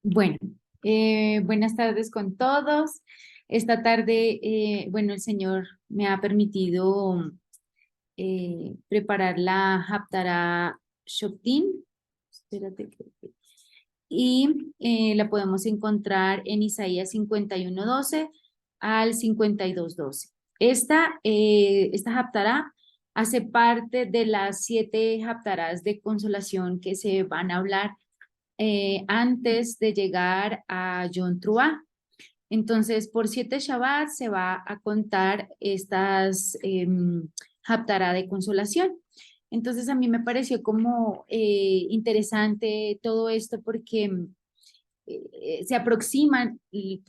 Bueno, buenas tardes con todos. Esta tarde, bueno, el Señor me ha permitido preparar la Haftarah Shoftim. Espérate y la podemos encontrar en Isaías 51:12 al 52:12. Esta Haftarah hace parte de las 7 Haftarahs de consolación que se van a hablar antes de llegar a Yom Teruah. Entonces, por 7 Shabbat se va a contar estas Haftarah de consolación. Entonces, a mí me pareció como interesante todo esto porque se aproxima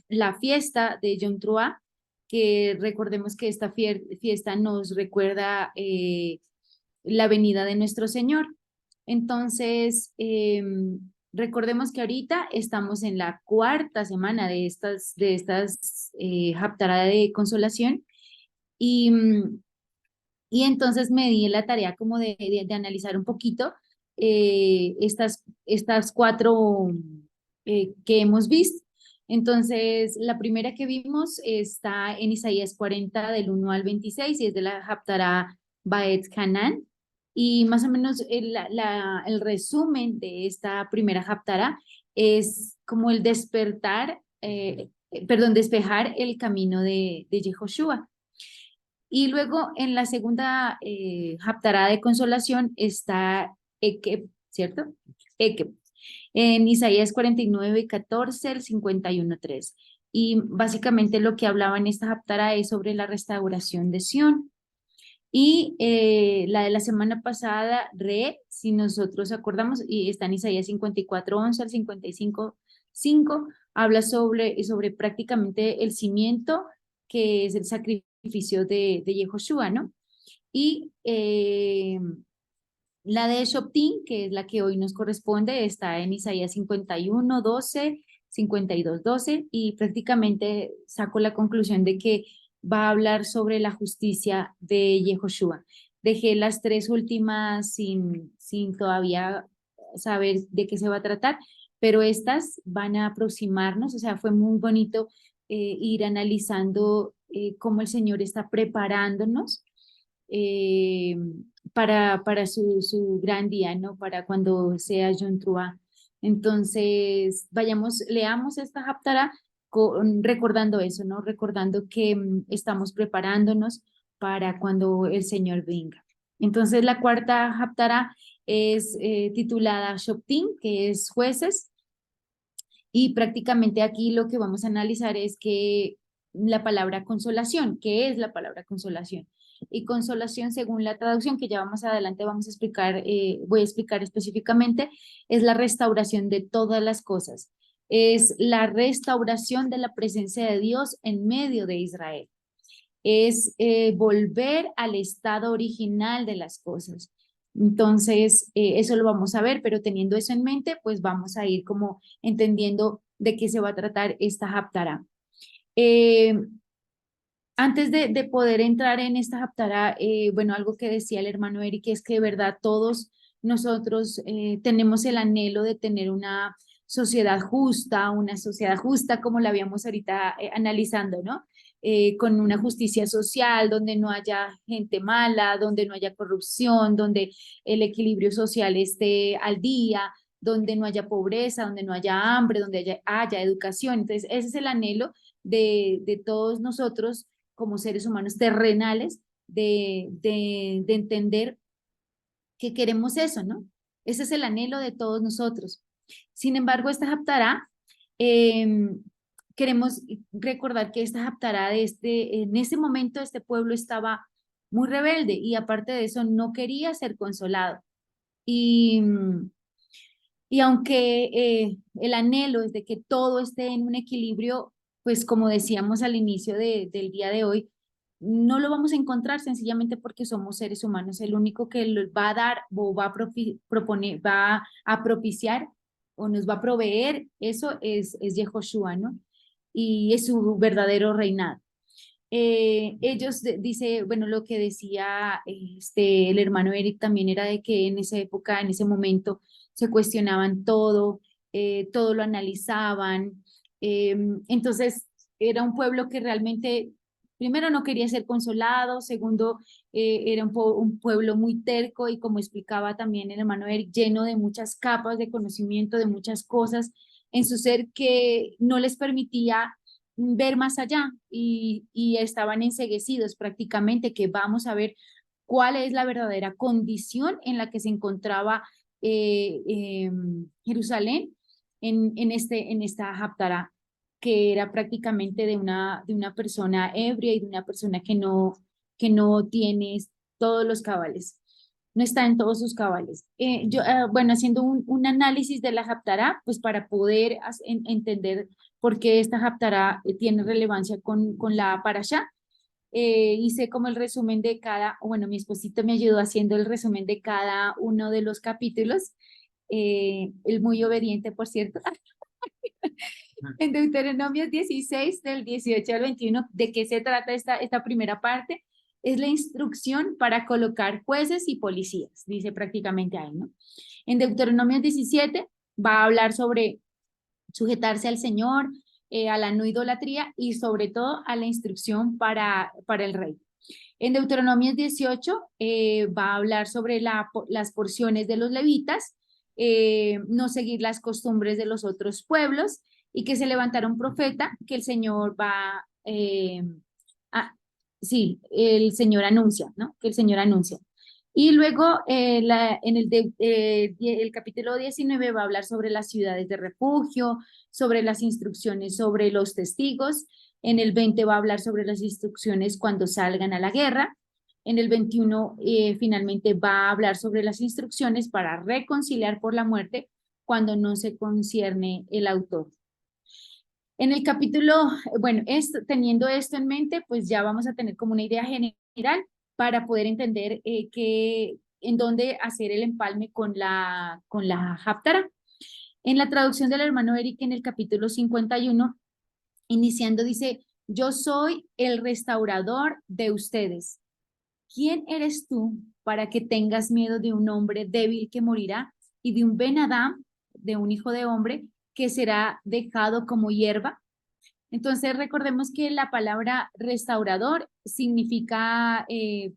la fiesta de Yom Teruah, que recordemos que esta fiesta nos recuerda la venida de nuestro Señor. Entonces, recordemos que ahorita estamos en la cuarta semana de estas Haftarah de consolación y y entonces me di la tarea como de analizar un poquito estas cuatro que hemos visto. Entonces, la primera que vimos está en Isaías 40 del 1 al 26 y es de la Haftarah Baet Hanan. Y más o menos el resumen de esta primera Haftarah es como el despejar el camino de Yehoshua. Y luego en la segunda Haftarah de consolación está Ekeb, ¿cierto? Ekeb. En Isaías 49:14, el 51:3. Y básicamente lo que hablaba en esta Haftarah es sobre la restauración de Sión. Y la de la semana pasada, si nosotros acordamos, y está en Isaías 54:11 al 55:5, habla sobre prácticamente el cimiento que es el sacrificio de Yehoshua, ¿no? Y la de Shoptin, que es la que hoy nos corresponde, está en Isaías 51:12, 52:12, y prácticamente saco la conclusión de que va a hablar sobre la justicia de Yehoshua. Dejé las tres últimas sin todavía saber de qué se va a tratar, pero estas van a aproximarnos, o sea, fue muy bonito ir analizando cómo el Señor está preparándonos eh, para su gran día, ¿no? Para cuando sea Yom Teruah. Entonces, leamos esta Haftarah recordando eso, ¿no? Recordando que estamos preparándonos para cuando el Señor venga. Entonces, la cuarta Haftarah es titulada Shoptim, que es jueces, y prácticamente aquí lo que vamos a analizar es que la palabra consolación, ¿qué es la palabra consolación? Y consolación, según la traducción que ya más adelante vamos a explicar, voy a explicar específicamente, es la restauración de todas las cosas. Es la restauración de la presencia de Dios en medio de Israel. Es volver al estado original de las cosas. Entonces, eso lo vamos a ver, pero teniendo eso en mente, pues vamos a ir como entendiendo de qué se va a tratar esta Haftarah. Eh, Antes de poder entrar en esta Haftarah, bueno, algo que decía el hermano Eric es que de verdad todos nosotros tenemos el anhelo de tener una sociedad justa como la habíamos ahorita analizando, ¿no? Con una justicia social, donde no haya gente mala, donde no haya corrupción, donde el equilibrio social esté al día, donde no haya pobreza, donde no haya hambre, donde haya educación. Entonces, ese es el anhelo de todos nosotros como seres humanos terrenales de entender que queremos eso, ¿no? Ese es el anhelo de todos nosotros. Sin embargo, esta Haftarah, eh, queremos recordar que esta Haftarah en ese momento este pueblo estaba muy rebelde y aparte de eso no quería ser consolado. Y, y aunque el anhelo es de que todo esté en un equilibrio, pues como decíamos al inicio del día de hoy, no lo vamos a encontrar sencillamente porque somos seres humanos. El único que lo va a dar o va a proponer, va a propiciar o nos va a proveer eso es Yehoshua, ¿no? Y es su verdadero reinado. Dice, bueno, lo que decía el hermano Eric también era de que en esa época, en ese momento, se cuestionaban todo, todo lo analizaban. Entonces, era un pueblo que realmente, primero, no quería ser consolado, segundo, era un pueblo muy terco y como explicaba también el hermano Eric, lleno de muchas capas de conocimiento, de muchas cosas en su ser que no les permitía ver más allá y estaban enceguecidos prácticamente, que vamos a ver cuál es la verdadera condición en la que se encontraba Jerusalén en esta Haftará, que era prácticamente de una persona ebria y de una persona que no tiene todos los cabales, no está en todos sus cabales. Bueno, haciendo un análisis de la Haftará, pues para poder entender por qué esta Haftará tiene relevancia con la Parashá, hice como el resumen de cada, bueno, mi esposito me ayudó haciendo el resumen de cada uno de los capítulos, el muy obediente, por cierto, en Deuteronomio 16, del 18 al 21, ¿de qué se trata esta primera parte? Es la instrucción para colocar jueces y policías, dice prácticamente ahí, ¿no? En Deuteronomio 17 va a hablar sobre sujetarse al Señor, a la no idolatría y sobre todo a la instrucción para el rey. En Deuteronomio 18 va a hablar sobre las porciones de los levitas, no seguir las costumbres de los otros pueblos y que se levantara un profeta que el Señor va a, sí, el Señor anuncia, ¿no? Que el Señor anuncia. Y luego en el capítulo 19 va a hablar sobre las ciudades de refugio, sobre las instrucciones sobre los testigos. En el 20 va a hablar sobre las instrucciones cuando salgan a la guerra. En el 21 finalmente va a hablar sobre las instrucciones para reconciliar por la muerte cuando no se concierne el autor. En el capítulo, bueno, teniendo esto en mente, pues ya vamos a tener como una idea general para poder entender en dónde hacer el empalme con la Haftará. En la traducción del hermano Eric, en el capítulo 51, iniciando, dice: yo soy el restaurador de ustedes. ¿Quién eres tú para que tengas miedo de un hombre débil que morirá y de un Ben Adam, de un hijo de hombre, que será dejado como hierba? Entonces, recordemos que la palabra restaurador significa, eh,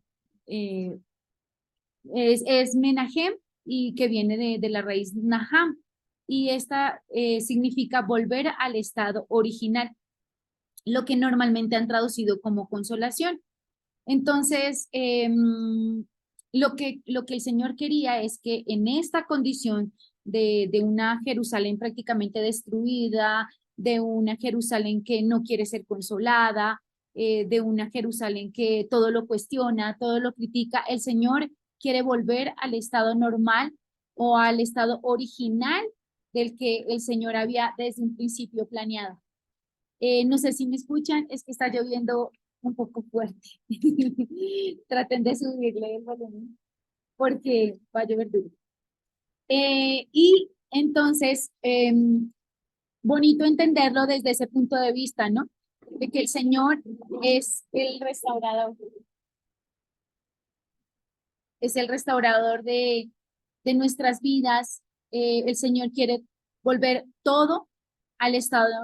es menahem, y que viene de la raíz naham, y esta significa volver al estado original, lo que normalmente han traducido como consolación. Entonces, lo que el Señor quería es que en esta condición de una Jerusalén prácticamente destruida, de una Jerusalén que no quiere ser consolada, de una Jerusalén que todo lo cuestiona, todo lo critica, el Señor quiere volver al estado normal o al estado original del que el Señor había desde un principio planeado. No sé si me escuchan, es que está lloviendo un poco fuerte. Traten de subirle el volumen porque va a llover duro. Y entonces, bonito entenderlo desde ese punto de vista, ¿no? De que el Señor es el restaurador, es el restaurador de nuestras vidas. El Señor quiere volver todo al estado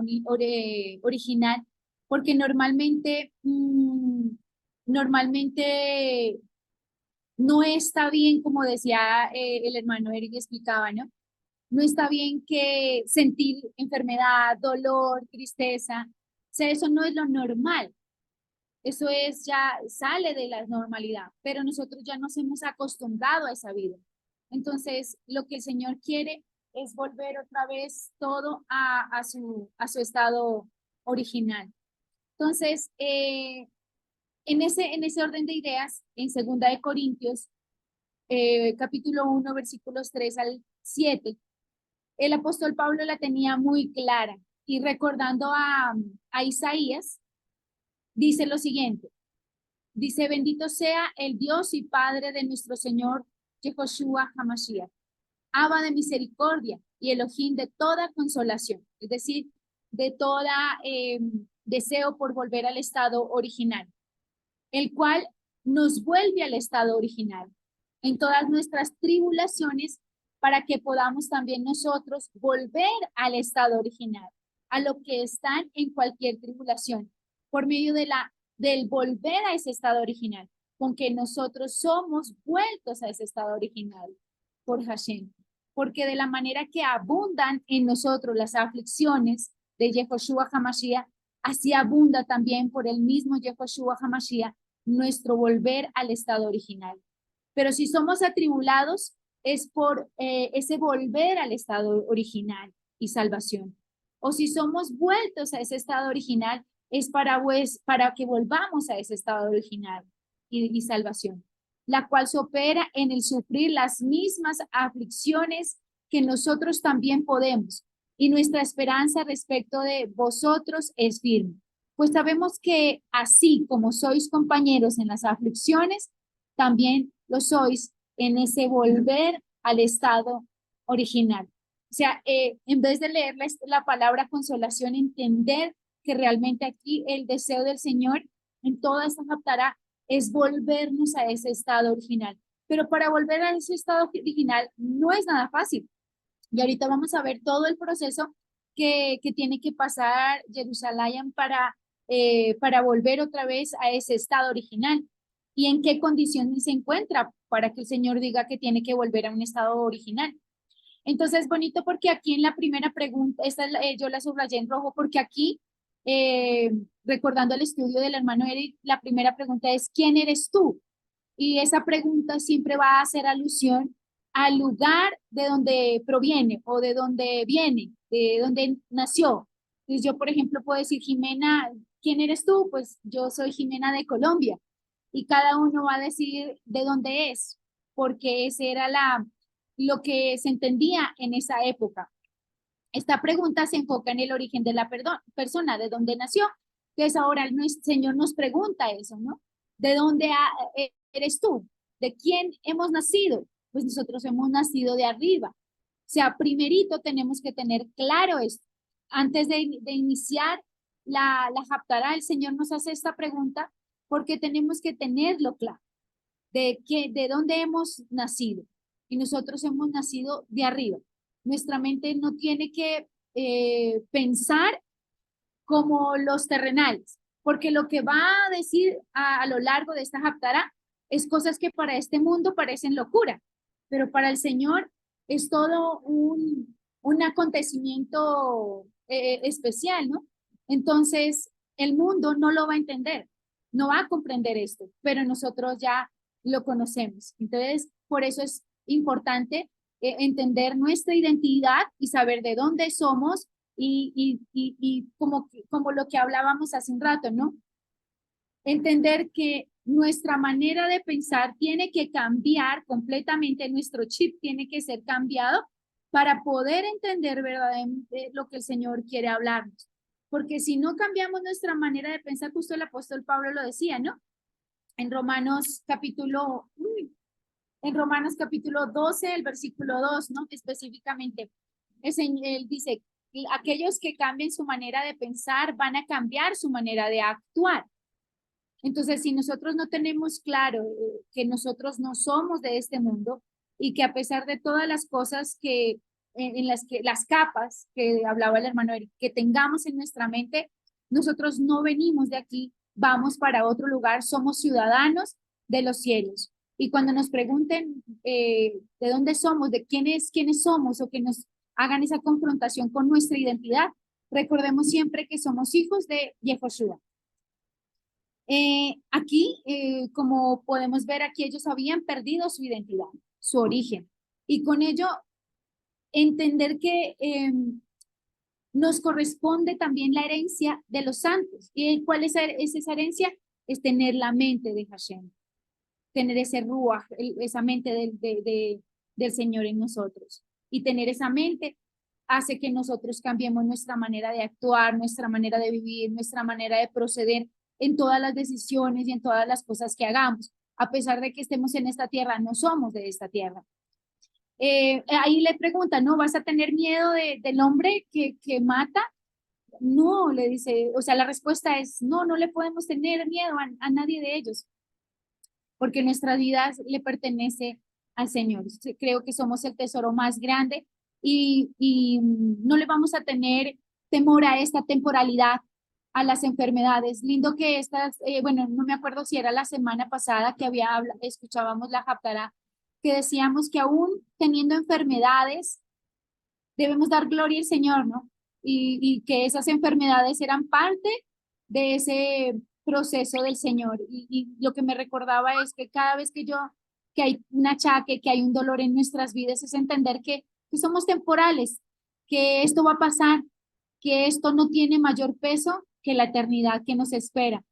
original, porque normalmente no está bien, como decía el hermano Eric explicaba, ¿no? No está bien que sentir enfermedad, dolor, tristeza. O sea, eso no es lo normal. Eso es ya sale de la normalidad, pero nosotros ya nos hemos acostumbrado a esa vida. Entonces, lo que el Señor quiere es volver otra vez todo a su estado original. Entonces, en ese orden de ideas, en Segunda de Corintios, capítulo 1, versículos 3 al 7, el apóstol Pablo la tenía muy clara y recordando a Isaías, dice lo siguiente. Dice: bendito sea el Dios y Padre de nuestro Señor Yehoshua HaMashiach, Abba de misericordia y Elohim de toda consolación, es decir, de toda deseo por volver al estado original, el cual nos vuelve al estado original en todas nuestras tribulaciones para que podamos también nosotros volver al estado original, a lo que están en cualquier tribulación, por medio del volver a ese estado original, con que nosotros somos vueltos a ese estado original por Hashem. Porque de la manera que abundan en nosotros las aflicciones de Yehoshua HaMashiach, así abunda también por el mismo Yehoshua HaMashiach nuestro volver al estado original. Pero si somos atribulados, es por ese volver al estado original y salvación. O si somos vueltos a ese estado original, es para que volvamos a ese estado original y salvación, la cual se opera en el sufrir las mismas aflicciones que nosotros también podemos. Y nuestra esperanza respecto de vosotros es firme, pues sabemos que así como sois compañeros en las aflicciones, también lo sois en ese volver al estado original. O sea, en vez de leer la palabra consolación, entender que realmente aquí el deseo del Señor en toda esta haftará es volvernos a ese estado original. Pero para volver a ese estado original no es nada fácil. Y ahorita vamos a ver todo el proceso que tiene que pasar Jerusalén para volver otra vez a ese estado original. Y en qué condiciones se encuentra para que el Señor diga que tiene que volver a un estado original. Entonces es bonito porque aquí en la primera pregunta, yo la subrayé en rojo porque aquí, eh, recordando el estudio del hermano Eric, la primera pregunta es, ¿quién eres tú? Y esa pregunta siempre va a hacer alusión al lugar de donde proviene o de donde viene, de donde nació. Entonces yo, por ejemplo, puedo decir, Jimena, ¿quién eres tú? Pues yo soy Jimena de Colombia. Y cada uno va a decir de dónde es, porque ese era lo que se entendía en esa época. Esta pregunta se enfoca en el origen de la persona, de dónde nació. Entonces ahora el Señor nos pregunta eso, ¿no? ¿De dónde eres tú? ¿De quién hemos nacido? Pues nosotros hemos nacido de arriba. O sea, primerito tenemos que tener claro esto. Antes de iniciar la Haftará, el Señor nos hace esta pregunta porque tenemos que tenerlo claro, de dónde hemos nacido. Y nosotros hemos nacido de arriba. Nuestra mente no tiene que pensar como los terrenales, porque lo que va a decir a lo largo de esta Haftará es cosas que para este mundo parecen locura, pero para el Señor es todo un acontecimiento especial, ¿no? Entonces, el mundo no lo va a entender, no va a comprender esto, pero nosotros ya lo conocemos. Entonces, por eso es importante entender nuestra identidad y saber de dónde somos y como lo que hablábamos hace un rato, ¿no? Entender que nuestra manera de pensar tiene que cambiar completamente, nuestro chip tiene que ser cambiado para poder entender verdaderamente lo que el Señor quiere hablarnos. Porque si no cambiamos nuestra manera de pensar, justo el apóstol Pablo lo decía, ¿no? En en Romanos capítulo 12, el versículo 2, ¿no? Específicamente, él dice, aquellos que cambien su manera de pensar van a cambiar su manera de actuar. Entonces, si nosotros no tenemos claro que nosotros no somos de este mundo y que a pesar de todas las cosas en las que las capas que hablaba el hermano Eric, que tengamos en nuestra mente, nosotros no venimos de aquí, vamos para otro lugar, somos ciudadanos de los cielos. Y cuando nos pregunten de dónde somos, de quiénes somos o que nos hagan esa confrontación con nuestra identidad, recordemos siempre que somos hijos de Yehoshua. Aquí, como podemos ver, aquí ellos habían perdido su identidad, su origen, y con ello entender que nos corresponde también la herencia de los santos. ¿Y cuál es esa herencia? Es tener la mente de Hashem, tener ese ruach, esa mente del Señor en nosotros. Y tener esa mente hace que nosotros cambiemos nuestra manera de actuar, nuestra manera de vivir, nuestra manera de proceder en todas las decisiones y en todas las cosas que hagamos. A pesar de que estemos en esta tierra, no somos de esta tierra. Ahí le preguntan, ¿no? ¿Vas a tener miedo del hombre que mata? No, le dice, o sea, la respuesta es, no, no le podemos tener miedo a nadie de ellos, porque nuestra vida le pertenece al Señor. Creo que somos el tesoro más grande no le vamos a tener temor a esta temporalidad, a las enfermedades. Lindo que estas, bueno, no me acuerdo si era la semana pasada que escuchábamos la Haftará, que decíamos que aún teniendo enfermedades, debemos dar gloria al Señor, ¿no? Y que esas enfermedades eran parte de ese proceso del Señor. Y lo que me recordaba es que cada vez que hay un achaque, que hay un dolor en nuestras vidas, es entender que somos temporales, que esto va a pasar, que esto no tiene mayor peso que la eternidad que nos espera.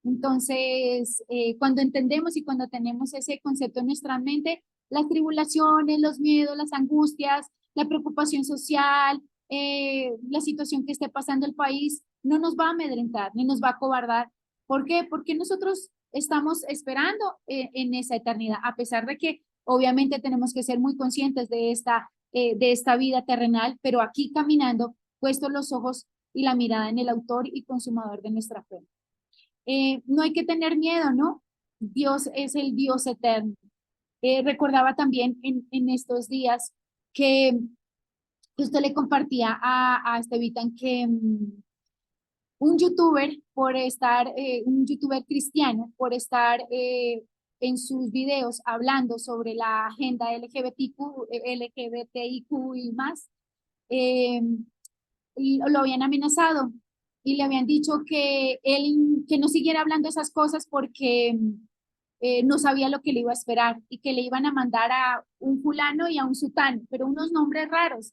Entonces, cuando entendemos y cuando tenemos ese concepto en nuestra mente, las tribulaciones, los miedos, las angustias, la preocupación social, la situación que esté pasando el país, no nos va a amedrentar ni nos va a acobardar. ¿Por qué? Porque nosotros estamos esperando en esa eternidad, a pesar de que obviamente tenemos que ser muy conscientes de esta vida terrenal, pero aquí caminando, puestos los ojos y la mirada en el autor y consumador de nuestra fe. No hay que tener miedo, ¿no? Dios es el Dios eterno. Recordaba también en estos días que usted le compartía a Estevitan que un youtuber un youtuber cristiano, por estar en sus videos hablando sobre la agenda LGBTIQ y más, eh, lo habían amenazado y le habían dicho que no siguiera hablando esas cosas porque no sabía lo que le iba a esperar y que le iban a mandar a un fulano y a un sutano, pero unos nombres raros.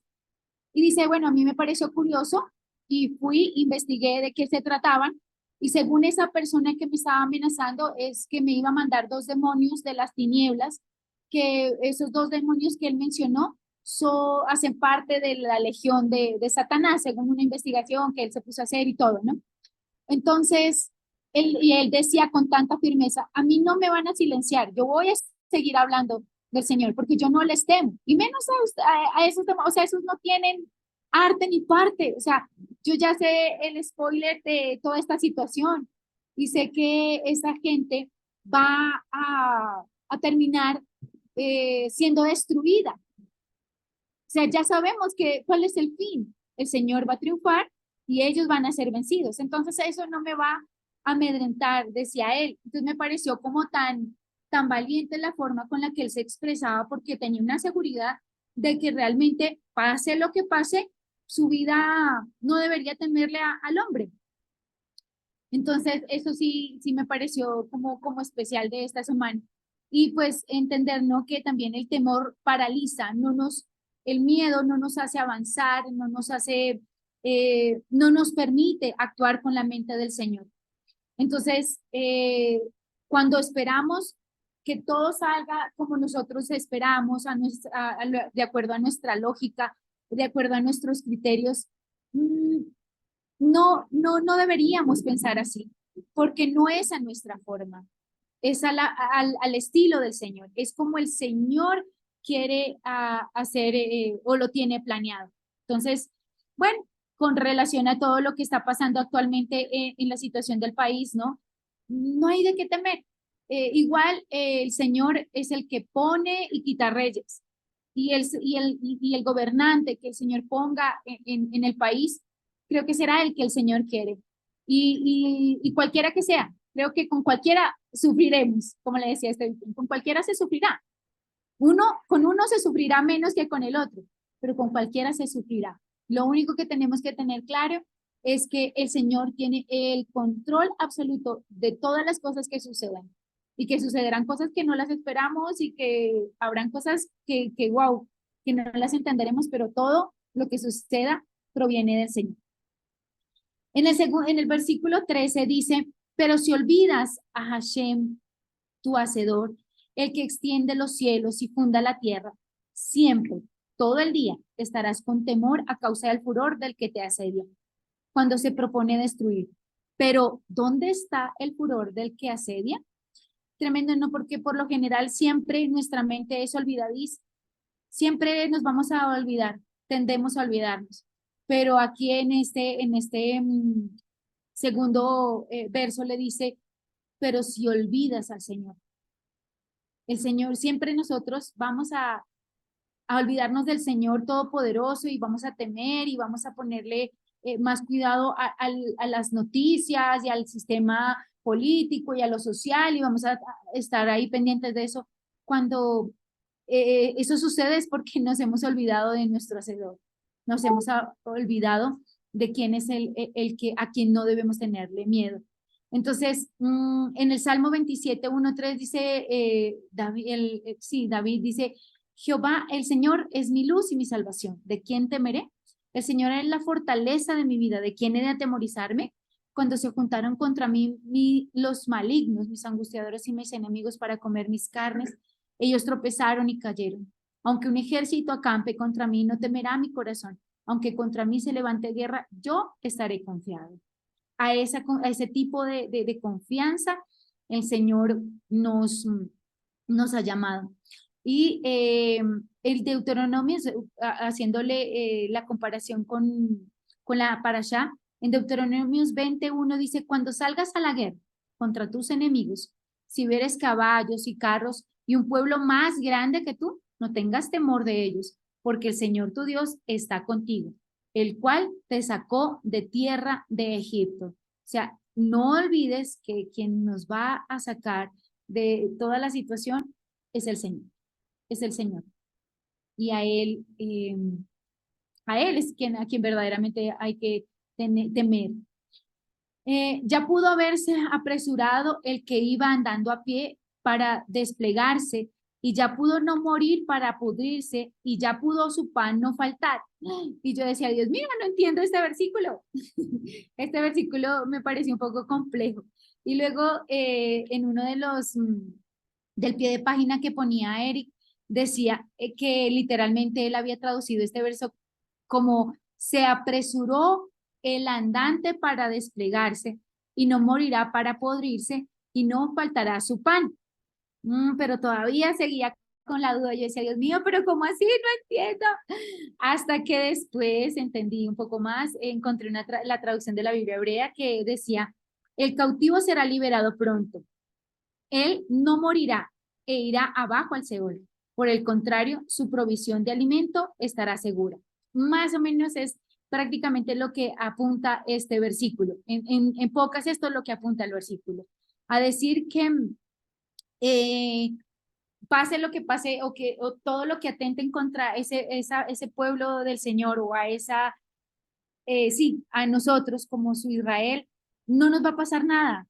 Y dice, bueno, a mí me pareció curioso y fui, investigué de qué se trataban y según esa persona que me estaba amenazando es que me iba a mandar dos demonios de las tinieblas, que esos dos demonios que él mencionó hacen parte de la legión de Satanás, según una investigación que él se puso a hacer y todo, ¿no? Entonces, él decía con tanta firmeza, a mí no me van a silenciar, yo voy a seguir hablando del Señor, porque yo no les temo, y menos a esos, o sea, esos no tienen arte ni parte, o sea, yo ya sé el spoiler de toda esta situación, y sé que esa gente va a terminar siendo destruida. O sea, ya sabemos cuál es el fin. El Señor va a triunfar y ellos van a ser vencidos. Entonces eso no me va a amedrentar, decía él. Entonces me pareció como tan valiente la forma con la que él se expresaba porque tenía una seguridad de que realmente pase lo que pase, su vida no debería temerle al hombre. Entonces eso sí me pareció como especial de esta semana. Y pues entender, ¿no? Que también el temor paraliza, el miedo no nos hace avanzar, no nos permite actuar con la mente del Señor. Entonces, cuando esperamos que todo salga como nosotros esperamos, de acuerdo a nuestra lógica, de acuerdo a nuestros criterios, no deberíamos pensar así, porque no es a nuestra forma, es al estilo del Señor, es como el Señor quiere hacer o lo tiene planeado. Entonces, bueno, con relación a todo lo que está pasando actualmente en la situación del país, ¿no? No hay de qué temer. Igual el Señor es el que pone y quita reyes. Y el gobernante que el Señor ponga en el país, creo que será el que el Señor quiere. Y cualquiera que sea, creo que con cualquiera sufriremos, como le decía con cualquiera se sufrirá. Con uno se sufrirá menos que con el otro, pero con cualquiera se sufrirá. Lo único que tenemos que tener claro es que el Señor tiene el control absoluto de todas las cosas que sucedan y que sucederán cosas que no las esperamos y que habrán cosas wow, que no las entenderemos, pero todo lo que suceda proviene del Señor. En el versículo 13 dice, pero si olvidas a Hashem, tu hacedor, el que extiende los cielos y funda la tierra, siempre, todo el día, estarás con temor a causa del furor del que te asedia, cuando se propone destruir. Pero, ¿dónde está el furor del que asedia? Tremendo, ¿no? Porque por lo general siempre nuestra mente es olvidadiza. Siempre nos vamos a olvidar, tendemos a olvidarnos. Pero aquí en este segundo verso le dice, pero si olvidas al Señor. El Señor, siempre nosotros vamos a olvidarnos del Señor Todopoderoso y vamos a temer y vamos a ponerle más cuidado a las noticias y al sistema político y a lo social y vamos a estar ahí pendientes de eso. Cuando eso sucede es porque nos hemos olvidado de nuestro Hacedor, nos hemos olvidado de quién es el que a quien no debemos tenerle miedo. Entonces, en el Salmo 27, 1, 3 dice, David dice, Jehová, el Señor es mi luz y mi salvación. ¿De quién temeré? El Señor es la fortaleza de mi vida. ¿De quién he de atemorizarme? Cuando se juntaron contra mí los malignos, mis angustiadores y mis enemigos para comer mis carnes, ellos tropezaron y cayeron. Aunque un ejército acampe contra mí, no temerá mi corazón. Aunque contra mí se levante guerra, yo estaré confiado. A ese tipo de confianza el Señor nos ha llamado. Y el Deuteronomio, haciéndole la comparación con la Parashá, en Deuteronomios 21 dice, cuando salgas a la guerra contra tus enemigos, si vieres caballos y carros y un pueblo más grande que tú, no tengas temor de ellos, porque el Señor tu Dios está contigo, el cual te sacó de tierra de Egipto. O sea, no olvides que quien nos va a sacar de toda la situación es el Señor, es el Señor. Y a Él es a quien verdaderamente hay que temer. Ya pudo haberse apresurado el que iba andando a pie para desplegarse y ya pudo no morir para pudrirse y ya pudo su pan no faltar. Y yo decía, Dios mío, no entiendo este versículo. Este versículo me pareció un poco complejo. Y luego en uno de del pie de página que ponía Eric, decía que literalmente él había traducido este verso como se apresuró el andante para desplegarse y no morirá para podrirse y no faltará su pan. Pero todavía seguía con la duda. Yo decía, Dios mío, pero ¿cómo así? No entiendo. Hasta que después entendí un poco más, encontré la traducción de la Biblia hebrea que decía, el cautivo será liberado pronto. Él no morirá e irá abajo al Seol. Por el contrario, su provisión de alimento estará segura. Más o menos es prácticamente lo que apunta este versículo. En pocas esto es lo que apunta el versículo. A decir que eh, pase lo que pase o todo lo que atenten contra ese pueblo del Señor o a sí, a nosotros como su Israel, no nos va a pasar nada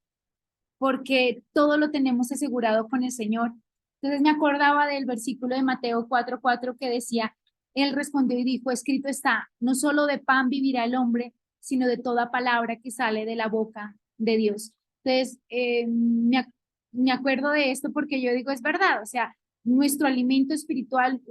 porque todo lo tenemos asegurado con el Señor. Entonces me acordaba del versículo de Mateo 4:4 que decía, Él respondió y dijo, escrito está, no solo de pan vivirá el hombre, sino de toda palabra que sale de la boca de Dios. Entonces, me acuerdo de esto porque yo digo, es verdad, o sea, nuestro alimento espiritual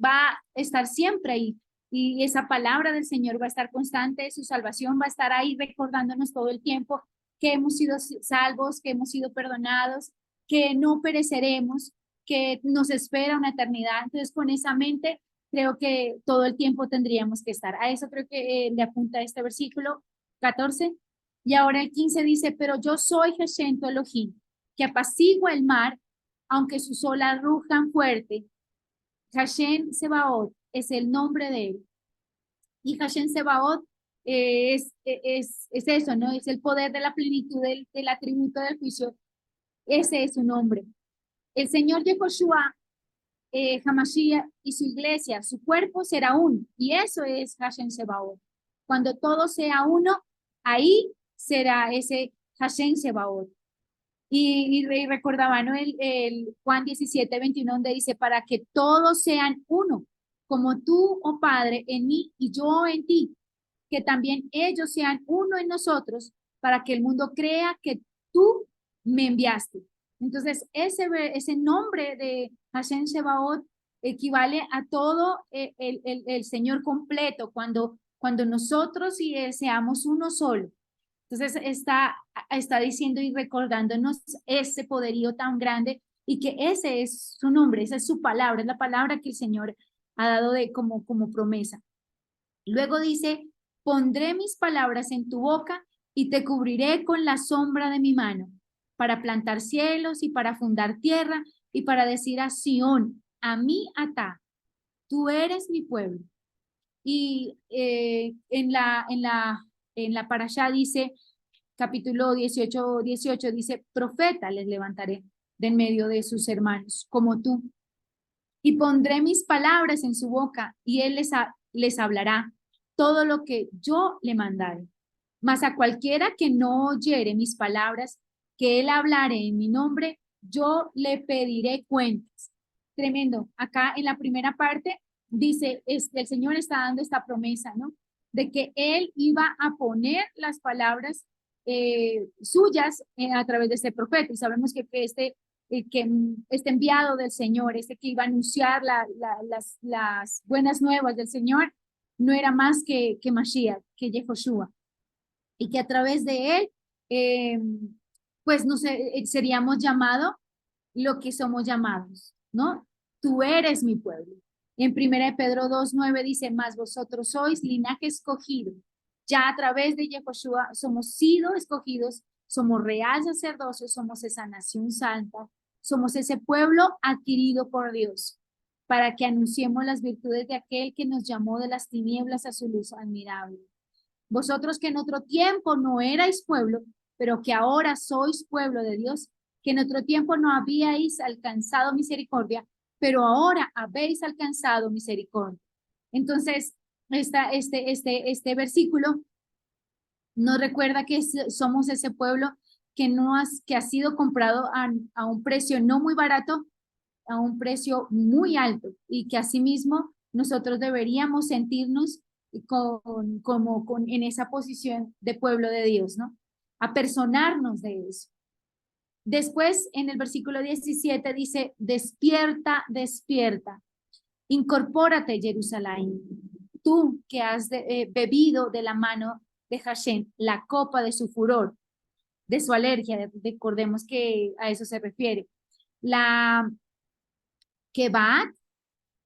va a estar siempre ahí y esa palabra del Señor va a estar constante, su salvación va a estar ahí recordándonos todo el tiempo que hemos sido salvos, que hemos sido perdonados, que no pereceremos, que nos espera una eternidad. Entonces, con esa mente, creo que todo el tiempo tendríamos que estar. A eso creo que le apunta este versículo 14. Y ahora el 15 dice, pero yo soy Hashem tu Elohim, que apacigua el mar, aunque sus olas rujan fuerte. Hashem Sebaot es el nombre de él. Y Hashem Sebaot es eso, ¿no? Es el poder de la plenitud del atributo del juicio. Ese es su nombre. El Señor Yehoshua, Hamashiach y su iglesia, su cuerpo será uno. Y eso es Hashem Sebaot. Cuando todo sea uno, ahí será ese Hashem Sebaot. Y recordaba, ¿no? El Juan 17:21, donde dice, para que todos sean uno, como tú, oh Padre, en mí y yo en ti, que también ellos sean uno en nosotros, para que el mundo crea que tú me enviaste. Entonces, ese nombre de Hashem Sebaot equivale a todo el Señor completo, cuando nosotros y Él seamos uno solo. Entonces, está diciendo y recordándonos ese poderío tan grande y que ese es su nombre, esa es su palabra, es la palabra que el Señor ha dado como promesa. Luego dice, pondré mis palabras en tu boca y te cubriré con la sombra de mi mano, para plantar cielos y para fundar tierra, y para decir a Sión, a mí atá, tú eres mi pueblo. Y en la parashá dice, capítulo 18 dice, profeta les levantaré de en medio de sus hermanos, como tú. Y pondré mis palabras en su boca, y él les hablará todo lo que yo le mandare. Mas a cualquiera que no oyere mis palabras, que él hablare en mi nombre, yo le pediré cuentas. Tremendo. Acá en la primera parte dice, el Señor está dando esta promesa, ¿no? De que él iba a poner las palabras suyas a través de este profeta. Y sabemos este enviado del Señor, este que iba a anunciar las buenas nuevas del Señor, no era más que Mashiach, que Yehoshua, y que a través de él, eh, pues seríamos llamados lo que somos llamados, ¿no? Tú eres mi pueblo. En 1 Pedro 2:9 dice, mas vosotros sois linaje escogido. Ya a través de Yehoshua somos sido escogidos, somos real sacerdocio, somos esa nación santa, somos ese pueblo adquirido por Dios, para que anunciemos las virtudes de aquel que nos llamó de las tinieblas a su luz admirable. Vosotros que en otro tiempo no erais pueblo, pero que ahora sois pueblo de Dios, que en otro tiempo no habíais alcanzado misericordia, pero ahora habéis alcanzado misericordia. Entonces, este versículo nos recuerda que somos ese pueblo que ha sido comprado a un precio no muy barato, a un precio muy alto, y que asimismo nosotros deberíamos sentirnos en esa posición de pueblo de Dios, ¿no? Apersonarnos de eso. Después, en el versículo 17 dice, despierta, despierta, incorpórate, Jerusalén, tú que has bebido de la mano de Hashem la copa de su furor, de su alergia, recordemos que a eso se refiere. La que va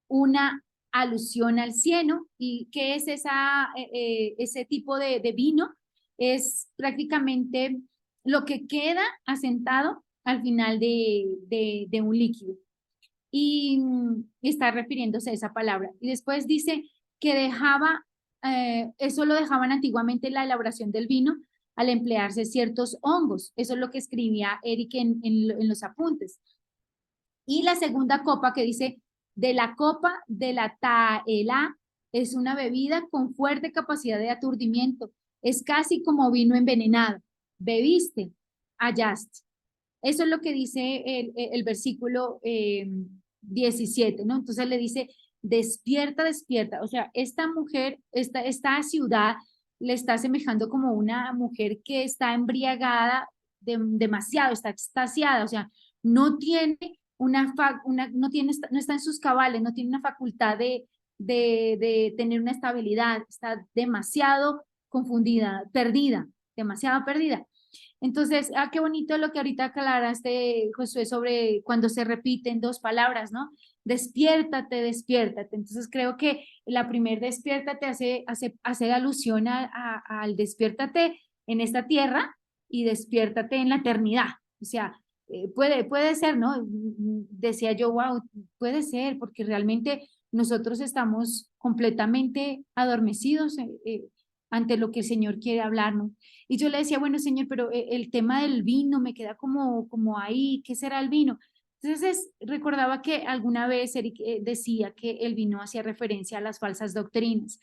una alusión al cieno. ¿Y qué es ese tipo de vino? Es prácticamente lo que queda asentado al final de un líquido. Y está refiriéndose a esa palabra. Y después dice que eso lo dejaban antiguamente la elaboración del vino al emplearse ciertos hongos. Eso es lo que escribía Eric en los apuntes. Y la segunda copa que dice, de la copa de la taela, es una bebida con fuerte capacidad de aturdimiento. Es casi como vino envenenado. Bebiste, hallaste. Eso es lo que dice el versículo 17, ¿no? Entonces le dice, despierta, despierta. O sea, esta mujer, esta ciudad le está asemejando como una mujer que está embriagada demasiado, está extasiada, o sea, no tiene no está en sus cabales, no tiene una facultad de tener una estabilidad, está demasiado confundida, perdida, demasiado perdida. Entonces, qué bonito lo que ahorita aclaraste, Josué, sobre cuando se repiten dos palabras, ¿no? Despiértate, despiértate. Entonces, creo que la primer despiértate hace alusión al despiértate en esta tierra y despiértate en la eternidad. O sea, puede ser, ¿no? Decía yo, wow, puede ser, porque realmente nosotros estamos completamente adormecidos ante lo que el Señor quiere hablarnos. Y yo le decía, bueno, Señor, pero el tema del vino me queda como ahí, ¿qué será el vino? Entonces recordaba que alguna vez Eric decía que el vino hacía referencia a las falsas doctrinas.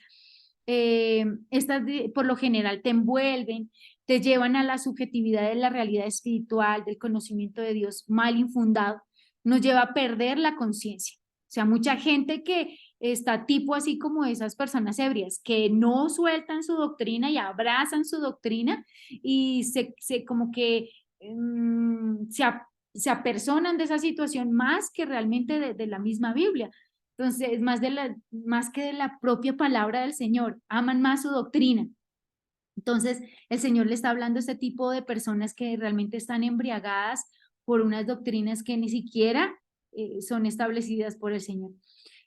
Estas por lo general te envuelven, te llevan a la subjetividad de la realidad espiritual, del conocimiento de Dios mal infundado, nos lleva a perder la conciencia. O sea, mucha gente que está tipo así como esas personas ebrias, que no sueltan su doctrina y abrazan su doctrina y como que se apersonan de esa situación más que realmente de la misma Biblia. Entonces, más que de la propia palabra del Señor, aman más su doctrina. Entonces, el Señor le está hablando a este tipo de personas que realmente están embriagadas por unas doctrinas que ni siquiera son establecidas por el Señor.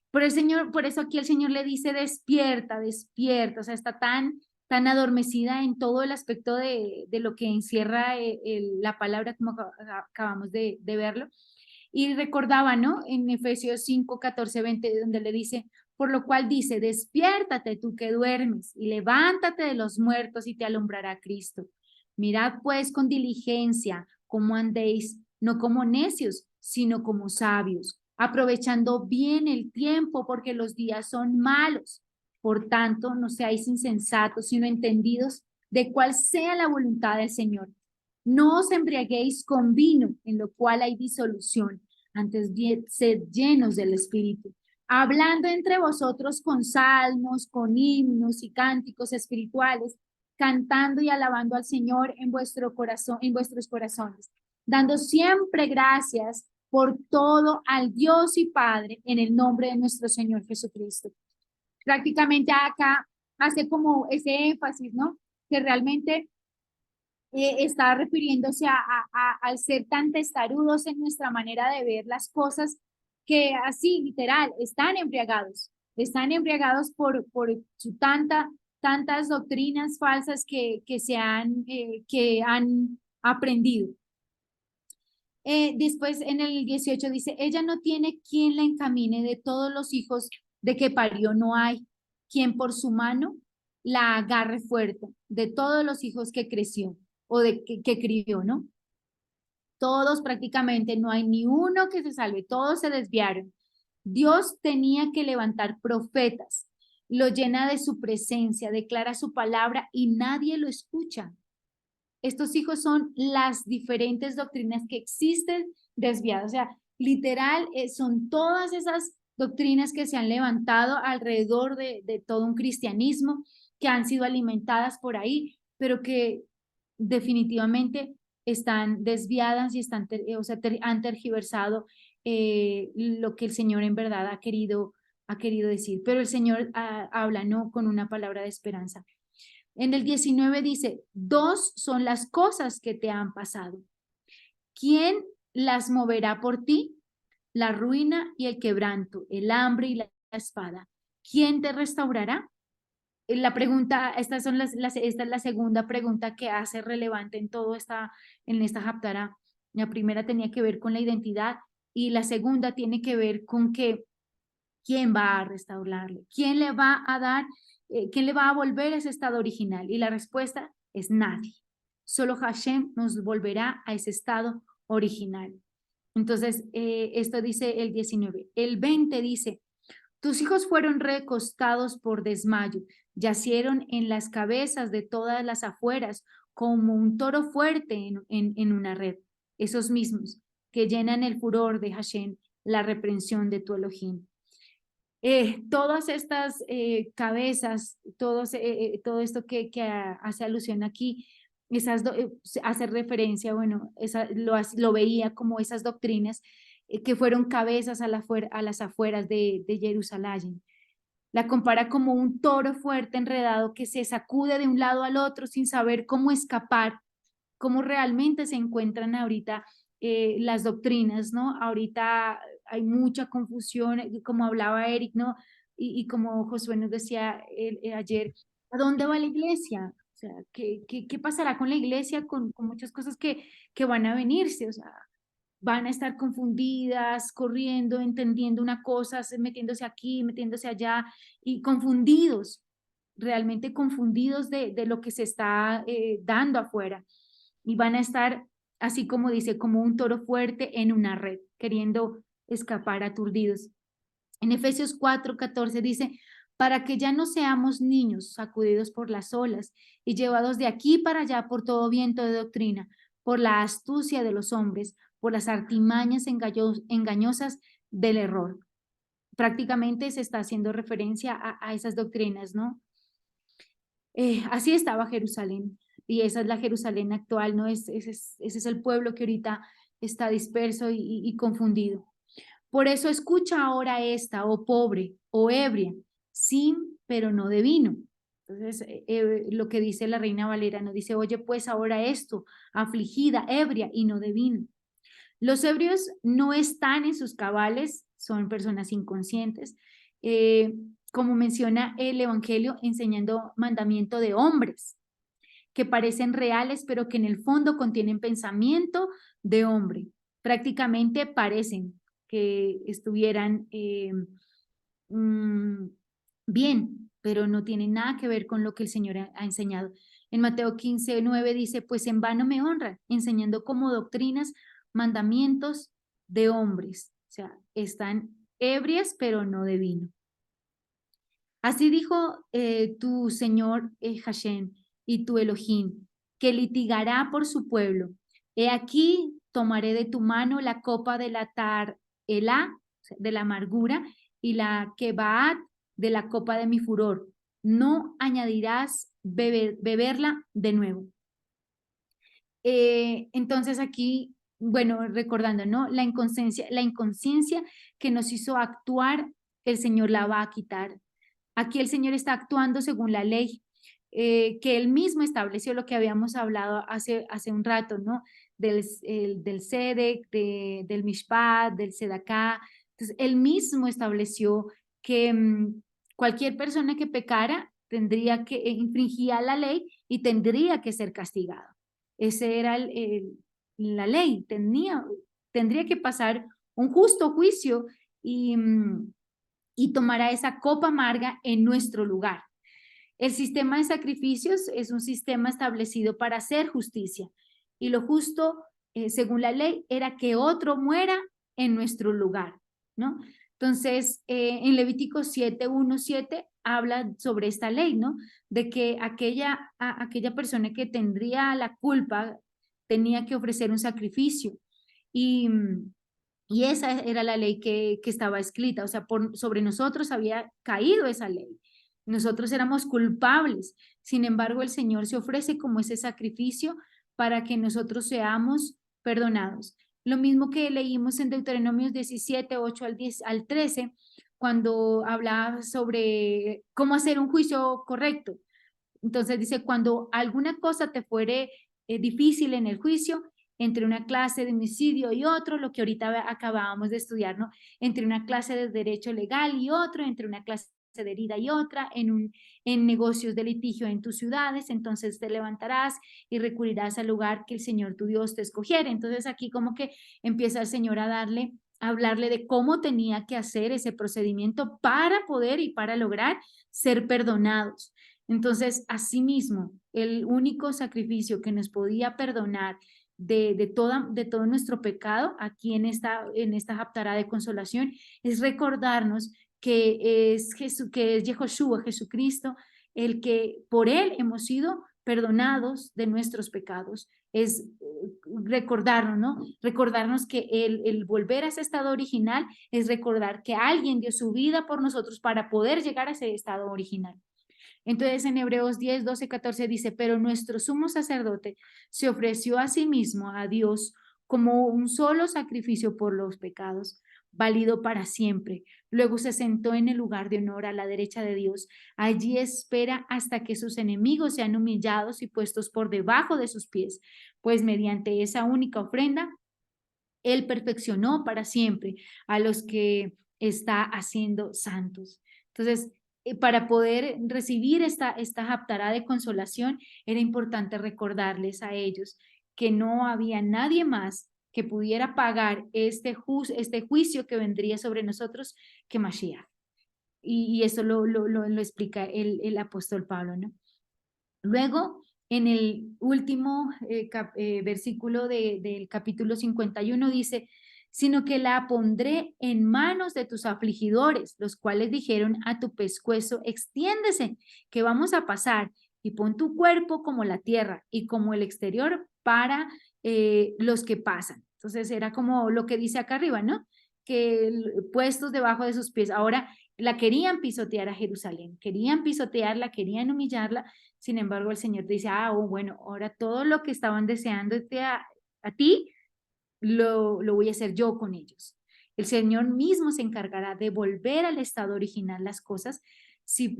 Por eso aquí el Señor le dice, despierta, despierta, o sea, está tan adormecida en todo el aspecto de lo que encierra la palabra, como acabamos de verlo. Y recordaba, ¿no? En Efesios 5, 14, 20, donde le dice, por lo cual dice, despiértate tú que duermes y levántate de los muertos y te alumbrará Cristo. Mirad pues con diligencia cómo andéis, no como necios, sino como sabios, aprovechando bien el tiempo porque los días son malos. Por tanto, no seáis insensatos, sino entendidos de cuál sea la voluntad del Señor. No os embriaguéis con vino, en lo cual hay disolución, antes bien sed llenos del Espíritu, hablando entre vosotros con salmos, con himnos y cánticos espirituales, cantando y alabando al Señor en vuestro corazón, en vuestros corazones, dando siempre gracias por todo al Dios y Padre en el nombre de nuestro Señor Jesucristo. Prácticamente acá hace como ese énfasis, ¿no? Que realmente está refiriéndose al ser tan testarudos en nuestra manera de ver las cosas, que así, literal, están embriagados por su tantas doctrinas falsas que han aprendido. Después en el 18 dice, ella no tiene quien la encamine, de todos los hijos de que parió no hay quien por su mano la agarre fuerte, de todos los hijos que creció o que crió, ¿no? Todos prácticamente, no hay ni uno que se salve, todos se desviaron. Dios tenía que levantar profetas, lo llena de su presencia, declara su palabra y nadie lo escucha. Estos hijos son las diferentes doctrinas que existen desviadas. O sea, literal, son todas esas doctrinas que se han levantado alrededor de todo un cristianismo, que han sido alimentadas por ahí, pero que definitivamente están desviadas y o sea, han tergiversado lo que el Señor en verdad ha querido decir. Pero el Señor habla, ¿no? Con una palabra de esperanza. En el 19 dice, dos son las cosas que te han pasado. ¿Quién las moverá por ti? La ruina y el quebranto, el hambre y la espada. ¿Quién te restaurará? La pregunta, esta es la segunda pregunta que hace relevante en esta Haftará. La primera tenía que ver con la identidad y la segunda tiene que ver con que ¿quién va a restaurarle? ¿Quién le va a dar, quién le va a volver a ese estado original? Y la respuesta es nadie. Solo Hashem nos volverá a ese estado original. Entonces, esto dice el 19. El 20 dice, tus hijos fueron recostados por desmayo, yacieron en las cabezas de todas las afueras, como un toro fuerte en una red. Esos mismos que llenan el furor de Hashem, la reprensión de tu Elohim. Todas estas cabezas, todo esto que hace alusión aquí, hace referencia, bueno, lo veía como esas doctrinas que fueron cabezas a las afueras de Jerusalén. La compara como un toro fuerte enredado que se sacude de un lado al otro sin saber cómo escapar, cómo realmente se encuentran ahorita las doctrinas, ¿no? Ahorita hay mucha confusión, como hablaba Eric, ¿no? Y como Josué nos decía ayer, ¿a dónde va la iglesia? O sea, ¿qué pasará con la iglesia, con muchas cosas que van a venirse? O sea, van a estar confundidas, corriendo, entendiendo una cosa, metiéndose aquí, metiéndose allá, y confundidos, realmente confundidos de lo que se está dando afuera. Y van a estar, así como dice, como un toro fuerte en una red, queriendo escapar aturdidos. En Efesios 4:14 dice, para que ya no seamos niños sacudidos por las olas y llevados de aquí para allá por todo viento de doctrina, por la astucia de los hombres, por las artimañas engañosas del error. Prácticamente se está haciendo referencia a esas doctrinas, ¿no? Así estaba Jerusalén, y esa es la Jerusalén actual, ¿no? Ese es el pueblo que ahorita está disperso y confundido. Por eso escucha ahora esta, oh pobre, oh ebria, sin, pero no de vino. Entonces, lo que dice la Reina Valera, nos dice, oye, pues ahora esto, afligida, ebria y no de vino. Los ebrios no están en sus cabales, son personas inconscientes, como menciona el Evangelio, enseñando mandamiento de hombres, que parecen reales, pero que en el fondo contienen pensamiento de hombre. prácticamente parecen que estuvieran bien, pero no tienen nada que ver con lo que el Señor ha enseñado. En Mateo 15:9 dice, pues en vano me honran, enseñando como doctrinas, mandamientos de hombres. O sea, están ebrias, pero no de vino. Así dijo tu Señor Hashem y tu Elohim, que litigará por su pueblo. He aquí, tomaré de tu mano la copa de la Elá, de la amargura, y la Kebaat, de la copa de mi furor. No añadirás beberla de nuevo. Entonces aquí, bueno, recordando, ¿no? La inconsciencia que nos hizo actuar, el Señor la va a quitar. Aquí el Señor está actuando según la ley, que Él mismo estableció, lo que habíamos hablado hace un rato, ¿no? Del Sedec, del Mishpat, del Sedaká. Entonces, Él mismo estableció que cualquier persona que pecara tendría que infringía la ley y tendría que ser castigado. Ese era la ley, tendría que pasar un justo juicio y tomará esa copa amarga en nuestro lugar. El sistema de sacrificios es un sistema establecido para hacer justicia y lo justo, según la ley, era que otro muera en nuestro lugar, ¿no? Entonces, en Levítico 7:1-7 habla sobre esta ley, ¿no? De que aquella persona que tendría la culpa tenía que ofrecer un sacrificio y, y esa era la ley que estaba escrita, o sea, sobre nosotros había caído esa ley. Nosotros éramos culpables. Sin embargo, el Señor se ofrece como ese sacrificio para que nosotros seamos perdonados. Lo mismo que leímos en Deuteronomios 17:8-13, cuando hablaba sobre cómo hacer un juicio correcto. Entonces dice, cuando alguna cosa te fuere difícil en el juicio, entre una clase de homicidio y otro, lo que ahorita acabábamos de estudiar, ¿no? Entre una clase de derecho legal y otro, entre una clase de herida y otra, en negocios de litigio en tus ciudades, entonces te levantarás y recurrirás al lugar que el Señor tu Dios te escogiera. Entonces aquí como que empieza el Señor a hablarle de cómo tenía que hacer ese procedimiento para poder y para lograr ser perdonados. Entonces, asimismo, el único sacrificio que nos podía perdonar de todo nuestro pecado aquí en esta haftará de consolación es recordarnos que es Yehoshua, Jesucristo, el que por él hemos sido perdonados de nuestros pecados. Es recordarnos, ¿no? Recordarnos que el volver a ese estado original es recordar que alguien dio su vida por nosotros para poder llegar a ese estado original. Entonces en Hebreos 10:12-14 dice, pero nuestro sumo sacerdote se ofreció a sí mismo a Dios como un solo sacrificio por los pecados, válido para siempre. Luego se sentó en el lugar de honor a la derecha de Dios. Allí espera hasta que sus enemigos sean humillados y puestos por debajo de sus pies, pues mediante esa única ofrenda, Él perfeccionó para siempre a los que está haciendo santos. Entonces, para poder recibir esta haftará de consolación, era importante recordarles a ellos que no había nadie más que pudiera pagar este juicio que vendría sobre nosotros que Mashiach. Y eso lo explica el apóstol Pablo, ¿no? Luego, en el último versículo del capítulo 51 dice, sino que la pondré en manos de tus afligidores, los cuales dijeron a tu pescuezo, extiéndese, que vamos a pasar, y pon tu cuerpo como la tierra y como el exterior para los que pasan. Entonces era como lo que dice acá arriba, ¿no? Que puestos debajo de sus pies. Ahora la querían pisotear a Jerusalén, querían pisotearla, querían humillarla. Sin embargo, el Señor te dice, bueno, ahora todo lo que estaban deseando a ti, lo voy a hacer yo con ellos. El Señor mismo se encargará de volver al estado original las cosas. Si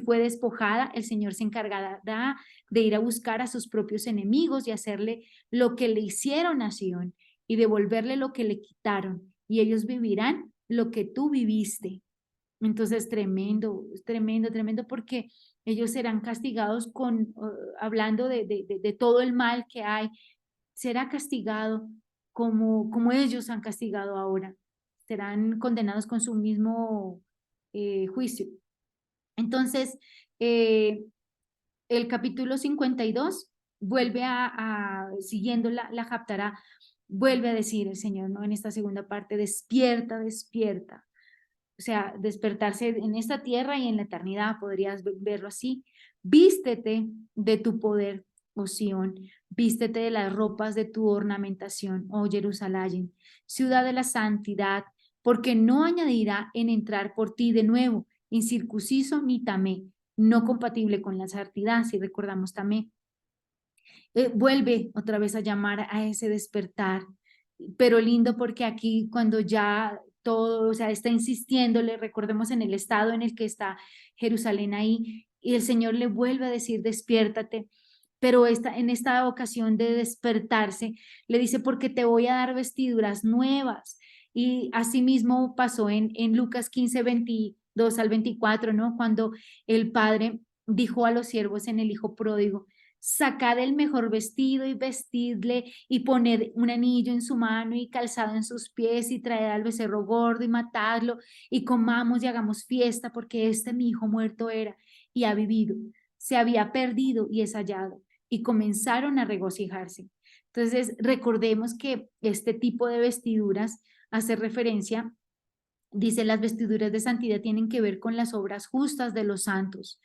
fue despojada, el Señor se encargará de ir a buscar a sus propios enemigos y hacerle lo que le hicieron a Sion y devolverle lo que le quitaron. Y ellos vivirán lo que tú viviste. Entonces, tremendo, tremendo, tremendo, porque ellos serán castigados hablando de todo el mal que hay, será castigado como ellos han castigado ahora. Serán condenados con su mismo juicio. Entonces, el capítulo 52 vuelve siguiendo la Haftará, vuelve a decir el Señor, ¿no? En esta segunda parte, despierta, despierta. O sea, despertarse en esta tierra y en la eternidad, podrías verlo así. Vístete de tu poder, oh Sión, vístete de las ropas de tu ornamentación, oh Jerusalén, ciudad de la santidad, porque no añadirá en entrar por ti de nuevo, incircunciso ni tamé, no compatible con la santidad, si recordamos tamé. Vuelve otra vez a llamar a ese despertar, pero lindo porque aquí cuando ya todo, o sea, está insistiéndole, recordemos en el estado en el que está Jerusalén ahí, y el Señor le vuelve a decir, despiértate, pero en esta ocasión de despertarse, le dice, porque te voy a dar vestiduras nuevas. Y asimismo pasó en Lucas 15, 22 al 24, ¿no? Cuando el padre dijo a los siervos en el hijo pródigo, sacad el mejor vestido y vestidle y poned un anillo en su mano y calzado en sus pies y traed al becerro gordo y matadlo y comamos y hagamos fiesta porque mi hijo muerto era y ha vivido, se había perdido y es hallado, y comenzaron a regocijarse. Entonces recordemos que este tipo de vestiduras hace referencia, dice, las vestiduras de santidad tienen que ver con las obras justas de los santos.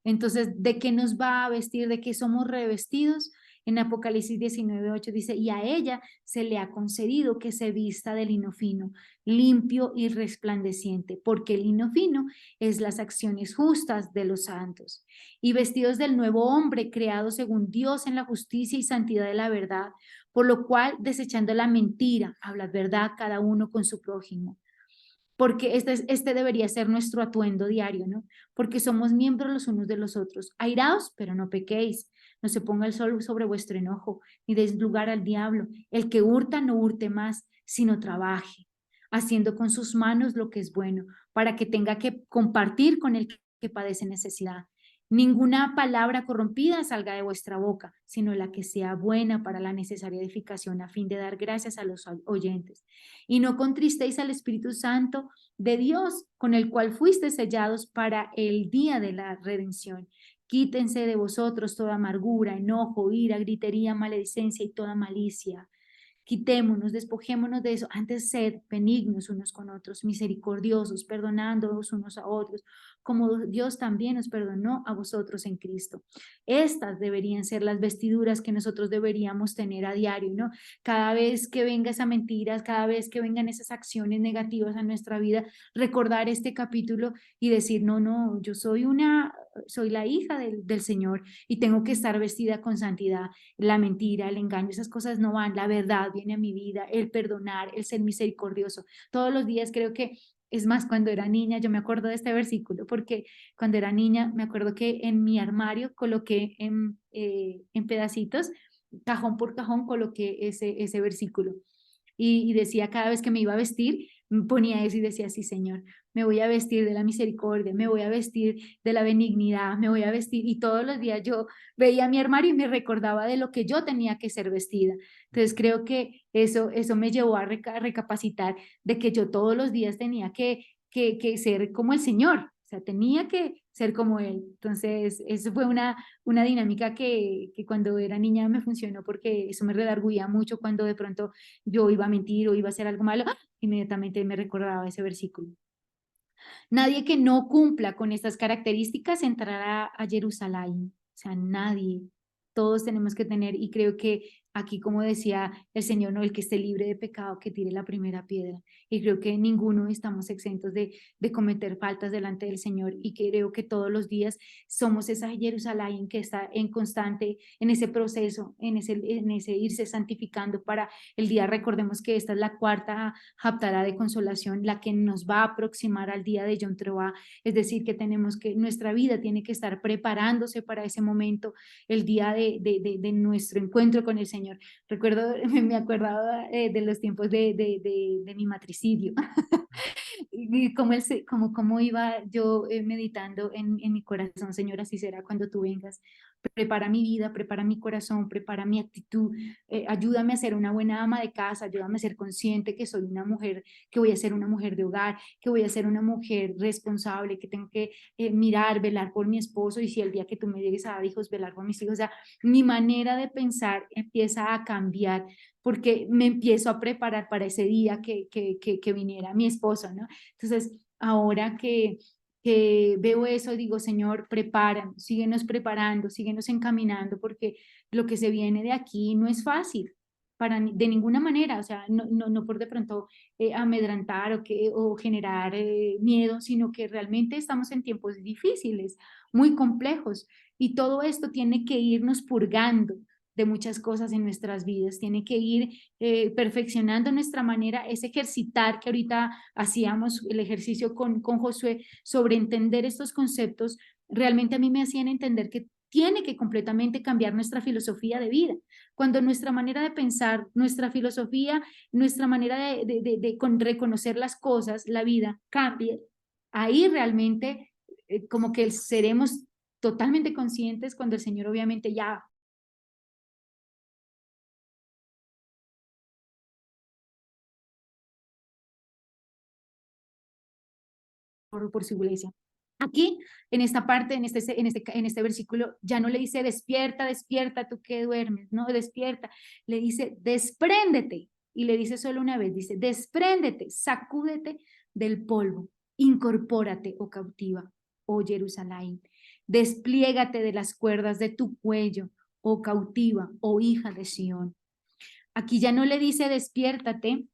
Entonces, ¿de qué nos va a vestir? ¿De qué somos revestidos? En Apocalipsis 19:8 dice, y a ella se le ha concedido que se vista de lino fino, limpio y resplandeciente, porque el lino fino es las acciones justas de los santos. Y vestidos del nuevo hombre, creado según Dios en la justicia y santidad de la verdad, por lo cual, desechando la mentira, habla verdad cada uno con su prójimo, porque este debería ser nuestro atuendo diario, ¿no? Porque somos miembros los unos de los otros. Airaos, pero no pequéis. No se ponga el sol sobre vuestro enojo, ni deis lugar al diablo. El que hurta no hurte más, sino trabaje, haciendo con sus manos lo que es bueno, para que tenga que compartir con el que padece necesidad. Ninguna palabra corrompida salga de vuestra boca, sino la que sea buena para la necesaria edificación, a fin de dar gracias a los oyentes. Y no contristéis al Espíritu Santo de Dios, con el cual fuiste sellados para el día de la redención. Quítense de vosotros toda amargura, enojo, ira, gritería, maledicencia y toda malicia. Quitémonos, despojémonos de eso. Antes sed benignos unos con otros, misericordiosos, perdonándonos unos a otros, como Dios también nos perdonó a vosotros en Cristo. Estas deberían ser las vestiduras que nosotros deberíamos tener a diario, ¿no? Cada vez que venga esa mentira, cada vez que vengan esas acciones negativas a nuestra vida, recordar este capítulo y decir, no, no, yo soy la hija del Señor y tengo que estar vestida con santidad. La mentira, el engaño, esas cosas no van, la verdad viene a mi vida, el perdonar, el ser misericordioso. Todos los días creo que, es más, cuando era niña, yo me acuerdo de este versículo, porque cuando era niña me acuerdo que en mi armario coloqué en pedacitos, cajón por cajón, coloqué ese versículo. Y decía cada vez que me iba a vestir, ponía eso y decía, sí, Señor, me voy a vestir de la misericordia, me voy a vestir de la benignidad, me voy a vestir. Y todos los días yo veía mi armario y me recordaba de lo que yo tenía que ser vestida. Entonces creo que eso me llevó a recapacitar de que yo todos los días tenía que ser como el Señor, o sea, tenía que ser como Él. Entonces, eso fue una dinámica que cuando era niña me funcionó porque eso me redarguía mucho cuando de pronto yo iba a mentir o iba a hacer algo malo, inmediatamente me recordaba ese versículo. Nadie que no cumpla con estas características entrará a Jerusalén, o sea, nadie. Todos tenemos que tener, y creo que aquí, como decía el Señor, no, el que esté libre de pecado, que tire la primera piedra. Y creo que ninguno estamos exentos de cometer faltas delante del Señor, y creo que todos los días somos esa Jerusalén que está en constante, en ese proceso, en ese irse santificando para el día. Recordemos que esta es la cuarta Haftará de consolación, la que nos va a aproximar al día de Yom Teruah, es decir, que nuestra vida tiene que estar preparándose para ese momento, el día de nuestro encuentro con el Señor. Recuerdo, me acordaba de los tiempos de mi matricidio. Y como iba yo meditando en mi corazón, Señor, así será cuando tú vengas. Prepara mi vida, prepara mi corazón, prepara mi actitud, ayúdame a ser una buena ama de casa, ayúdame a ser consciente que soy una mujer, que voy a ser una mujer de hogar, que voy a ser una mujer responsable, que tengo que mirar, velar por mi esposo y si el día que tú me llegues a dar hijos, velar por mis hijos. O sea, mi manera de pensar empieza a cambiar porque me empiezo a preparar para ese día que viniera mi esposo, ¿no? Entonces, ahora que veo eso, digo, Señor, prepáranos, síguenos preparando, síguenos encaminando, porque lo que se viene de aquí no es fácil. De ninguna manera, o sea, no por de pronto amedrantar o generar miedo, sino que realmente estamos en tiempos difíciles, muy complejos, y todo esto tiene que irnos purgando de muchas cosas en nuestras vidas, tiene que ir perfeccionando nuestra manera, es ejercitar que ahorita hacíamos el ejercicio con Josué sobre entender estos conceptos, realmente a mí me hacían entender que tiene que completamente cambiar nuestra filosofía de vida. Cuando nuestra manera de pensar, nuestra filosofía, nuestra manera de reconocer las cosas, la vida, cambie, ahí realmente como que seremos totalmente conscientes cuando el Señor obviamente ya por su iglesia. Aquí, en esta parte, en este versículo, ya no le dice despierta, despierta, tú que duermes, no, despierta, le dice despréndete, y le dice solo una vez, dice despréndete, sacúdete del polvo, incorpórate, oh cautiva, oh Jerusalén, despliégate de las cuerdas de tu cuello, oh cautiva, oh hija de Sión. Aquí ya no le dice despiértate,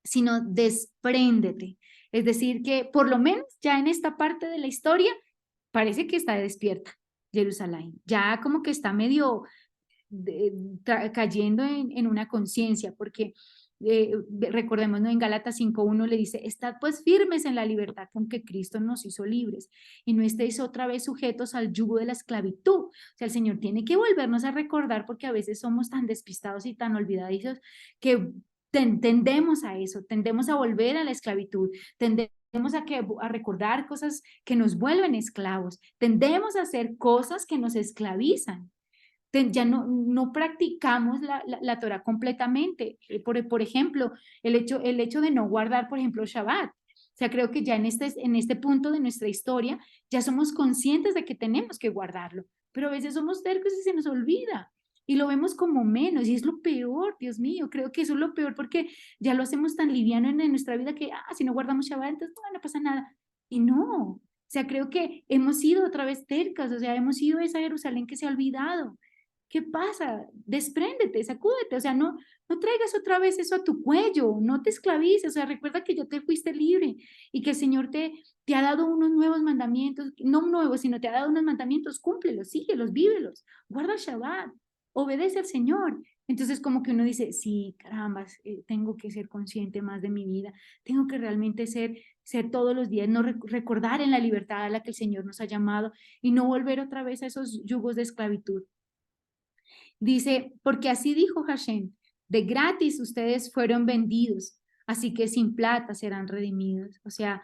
sino despréndete. Es decir, que por lo menos ya en esta parte de la historia parece que está despierta Jerusalén, ya como que está medio cayendo en una conciencia, porque recordemos, ¿no? En Gálatas 5:1 le dice, estad pues firmes en la libertad con que Cristo nos hizo libres y no estéis otra vez sujetos al yugo de la esclavitud. O sea, el Señor tiene que volvernos a recordar porque a veces somos tan despistados y tan olvidadizos que tendemos a eso, tendemos a volver a la esclavitud, tendemos a recordar cosas que nos vuelven esclavos, tendemos a hacer cosas que nos esclavizan. Ya no practicamos la Torah completamente. Por ejemplo, el hecho de no guardar, por ejemplo, Shabbat. O sea, creo que ya en este punto de nuestra historia ya somos conscientes de que tenemos que guardarlo, pero a veces somos tercos y se nos olvida y lo vemos como menos y es lo peor, Dios mío, creo que eso es lo peor porque ya lo hacemos tan liviano en nuestra vida que, si no guardamos Shabbat, entonces no pasa nada. Y no, o sea, creo que hemos sido otra vez tercas, o sea, hemos sido esa Jerusalén que se ha olvidado. ¿Qué pasa? Despréndete, sacúdete, o sea, no traigas otra vez eso a tu cuello, no te esclavices, o sea, recuerda que yo te fuiste libre y que el Señor te ha dado unos nuevos mandamientos, no nuevos, sino te ha dado unos mandamientos, cúmplelos, síguelos, vívelos, guarda Shabbat, obedece al Señor. Entonces como que uno dice, sí, caramba, tengo que ser consciente más de mi vida, tengo que realmente ser todos los días, no recordar en la libertad a la que el Señor nos ha llamado y no volver otra vez a esos yugos de esclavitud. Dice, porque así dijo Hashem, de gratis ustedes fueron vendidos, así que sin plata serán redimidos. O sea,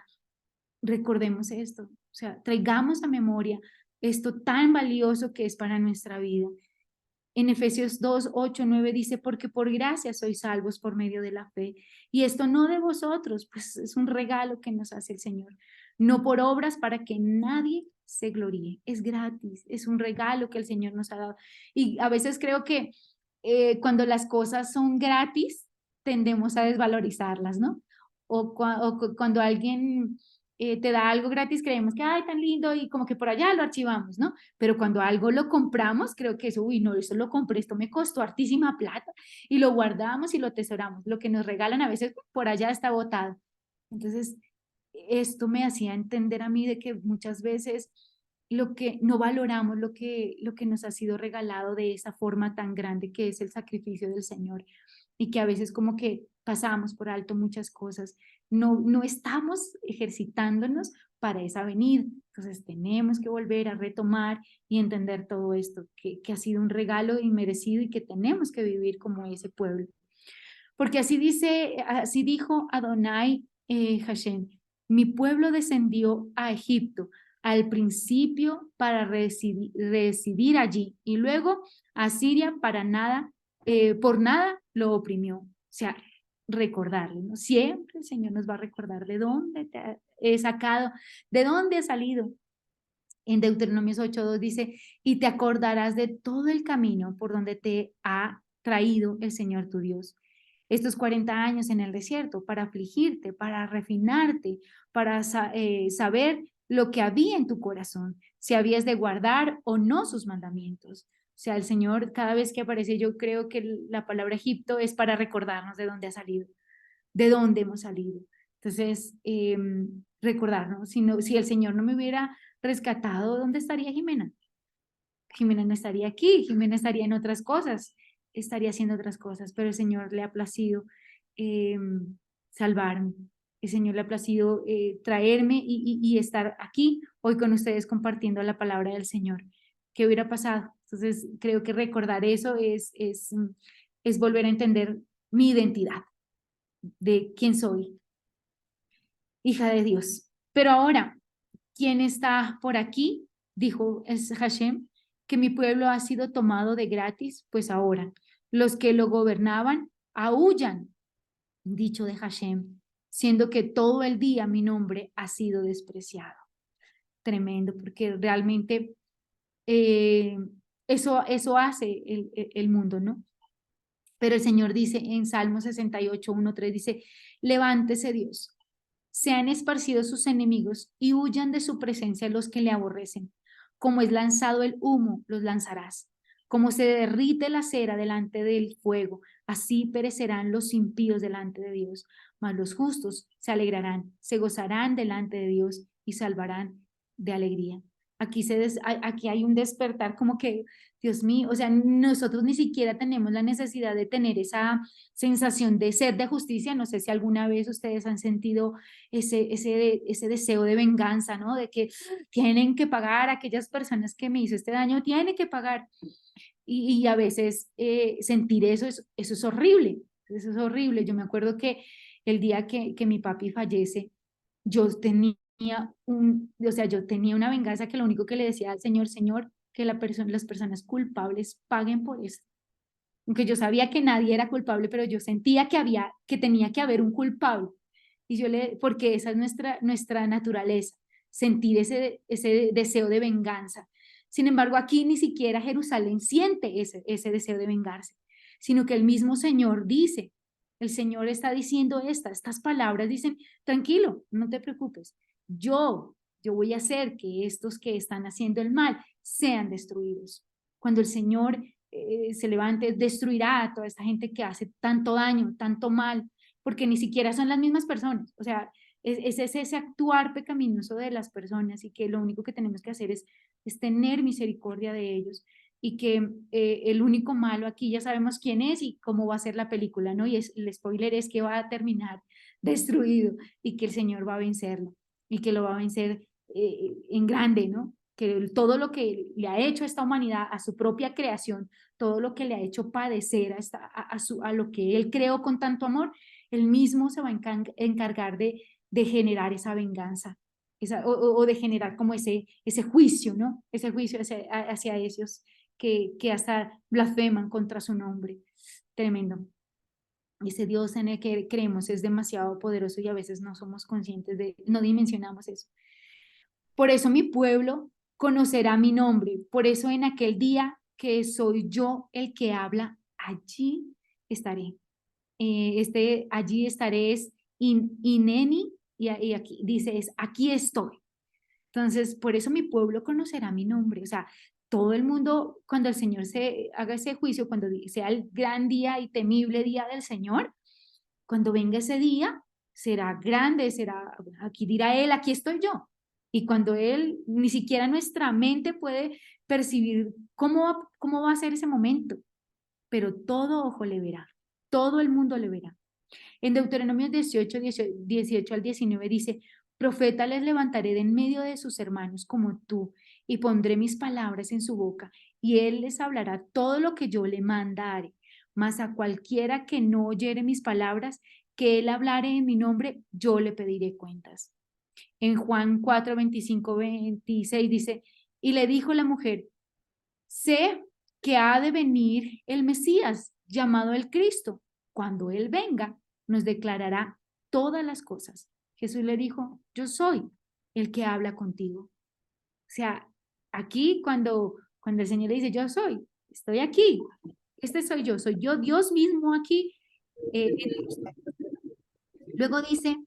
recordemos esto, o sea, traigamos a memoria esto tan valioso que es para nuestra vida. En Efesios 2:8-9 dice, porque por gracia sois salvos por medio de la fe. Y esto no de vosotros, pues es un regalo que nos hace el Señor. No por obras para que nadie se gloríe. Es gratis, es un regalo que el Señor nos ha dado. Y a veces creo que cuando las cosas son gratis, tendemos a desvalorizarlas, ¿no? O cuando alguien te da algo gratis, creemos que, ay, tan lindo, y como que por allá lo archivamos, ¿no? Pero cuando algo lo compramos, creo que eso, uy, no, eso lo compré, esto me costó hartísima plata, y lo guardamos y lo atesoramos. Lo que nos regalan a veces por allá está botado. Entonces, esto me hacía entender a mí de que muchas veces lo que no valoramos, lo que nos ha sido regalado de esa forma tan grande que es el sacrificio del Señor y que a veces como que pasamos por alto muchas cosas, no estamos ejercitándonos para esa venida. Entonces tenemos que volver a retomar y entender todo esto, que ha sido un regalo inmerecido y que tenemos que vivir como ese pueblo. Porque así dijo Adonai Hashem, mi pueblo descendió a Egipto al principio para residir allí y luego a Siria para nada, por nada lo oprimió. O sea, recordarle, ¿no? Siempre el Señor nos va a recordar de dónde te he sacado, de dónde has salido. En Deuteronomios 8:2 dice, y te acordarás de todo el camino por donde te ha traído el Señor tu Dios. Estos 40 años en el desierto para afligirte, para refinarte, para saber lo que había en tu corazón, si habías de guardar o no sus mandamientos. O sea, el Señor cada vez que aparece, yo creo que la palabra Egipto es para recordarnos de dónde ha salido, de dónde hemos salido. Entonces, recordarnos, si el Señor no me hubiera rescatado, ¿dónde estaría Jimena? Jimena no estaría aquí, Jimena estaría en otras cosas, estaría haciendo otras cosas, pero el Señor le ha placido eh, salvarme, el Señor le ha placido traerme y estar aquí hoy con ustedes compartiendo la palabra del Señor. ¿Qué hubiera pasado? Entonces, creo que recordar eso es volver a entender mi identidad, de quién soy, hija de Dios. Pero ahora, ¿quién está por aquí? Dijo Hashem, que mi pueblo ha sido tomado de gratis, pues ahora los que lo gobernaban aúllan, dicho de Hashem, siendo que todo el día mi nombre ha sido despreciado. Tremendo, porque realmente eh, eso hace el mundo, ¿no? Pero el Señor dice en Salmo 68:1-3, dice, levántese Dios, sean esparcidos sus enemigos y huyan de su presencia los que le aborrecen. Como es lanzado el humo, los lanzarás. Como se derrite la cera delante del fuego, así perecerán los impíos delante de Dios. Mas los justos se alegrarán, se gozarán delante de Dios y salvarán de alegría. Aquí hay un despertar como que, Dios mío, o sea, nosotros ni siquiera tenemos la necesidad de tener esa sensación de sed de justicia. No sé si alguna vez ustedes han sentido ese deseo de venganza, ¿no? De que tienen que pagar a aquellas personas que me hizo este daño, tienen que pagar. Y a veces sentir eso es horrible, eso es horrible. Yo me acuerdo que el día que mi papi fallece, yo tenía o sea, yo tenía una venganza que lo único que le decía al Señor, Señor, que las personas culpables paguen por eso. Aunque yo sabía que nadie era culpable, pero yo sentía que tenía que haber un culpable. Y porque esa es nuestra naturaleza, sentir ese deseo de venganza. Sin embargo, aquí ni siquiera Jerusalén siente ese deseo de vengarse, sino que el mismo Señor dice, el Señor está diciendo estas palabras, dicen, tranquilo, no te preocupes, yo voy a hacer que estos que están haciendo el mal sean destruidos. Cuando el Señor se levante, destruirá a toda esta gente que hace tanto daño, tanto mal, porque ni siquiera son las mismas personas. O sea, es ese actuar pecaminoso de las personas y que lo único que tenemos que hacer es tener misericordia de ellos y que el único malo aquí ya sabemos quién es y cómo va a ser la película, ¿no? Y el spoiler es que va a terminar destruido y que el Señor va a vencerlo y que lo va a vencer en grande, ¿no? Que todo lo que le ha hecho a esta humanidad, a su propia creación, todo lo que le ha hecho padecer a lo que él creó con tanto amor, él mismo se va a encargar de generar esa venganza, o de generar como ese juicio, ¿no? Ese juicio hacia ellos que hasta blasfeman contra su nombre. Tremendo. Ese Dios en el que creemos es demasiado poderoso y a veces no somos conscientes no dimensionamos eso. Por eso mi pueblo conocerá mi nombre. Por eso en aquel día que soy yo el que habla, allí estaré. Allí estaré es ineni y aquí dice es aquí estoy. Entonces, por eso mi pueblo conocerá mi nombre. O sea, todo el mundo, cuando el Señor se haga ese juicio, cuando sea el gran día y temible día del Señor, cuando venga ese día, será grande, aquí dirá Él, aquí estoy yo. Y cuando Él, ni siquiera nuestra mente puede percibir cómo va a ser ese momento, pero todo ojo le verá, todo el mundo le verá. En Deuteronomio 18 al 19 dice, profeta les levantaré de en medio de sus hermanos como tú, y pondré mis palabras en su boca, y él les hablará todo lo que yo le mandaré. Mas a cualquiera que no oyere mis palabras, que él hablare en mi nombre, yo le pediré cuentas. En Juan 4, 25, 26 dice, y le dijo la mujer, sé que ha de venir el Mesías, llamado el Cristo. Cuando Él venga, nos declarará todas las cosas. Jesús le dijo, yo soy el que habla contigo. O sea, aquí cuando el Señor le dice, yo soy, estoy aquí, este soy yo Dios mismo aquí. Luego dice,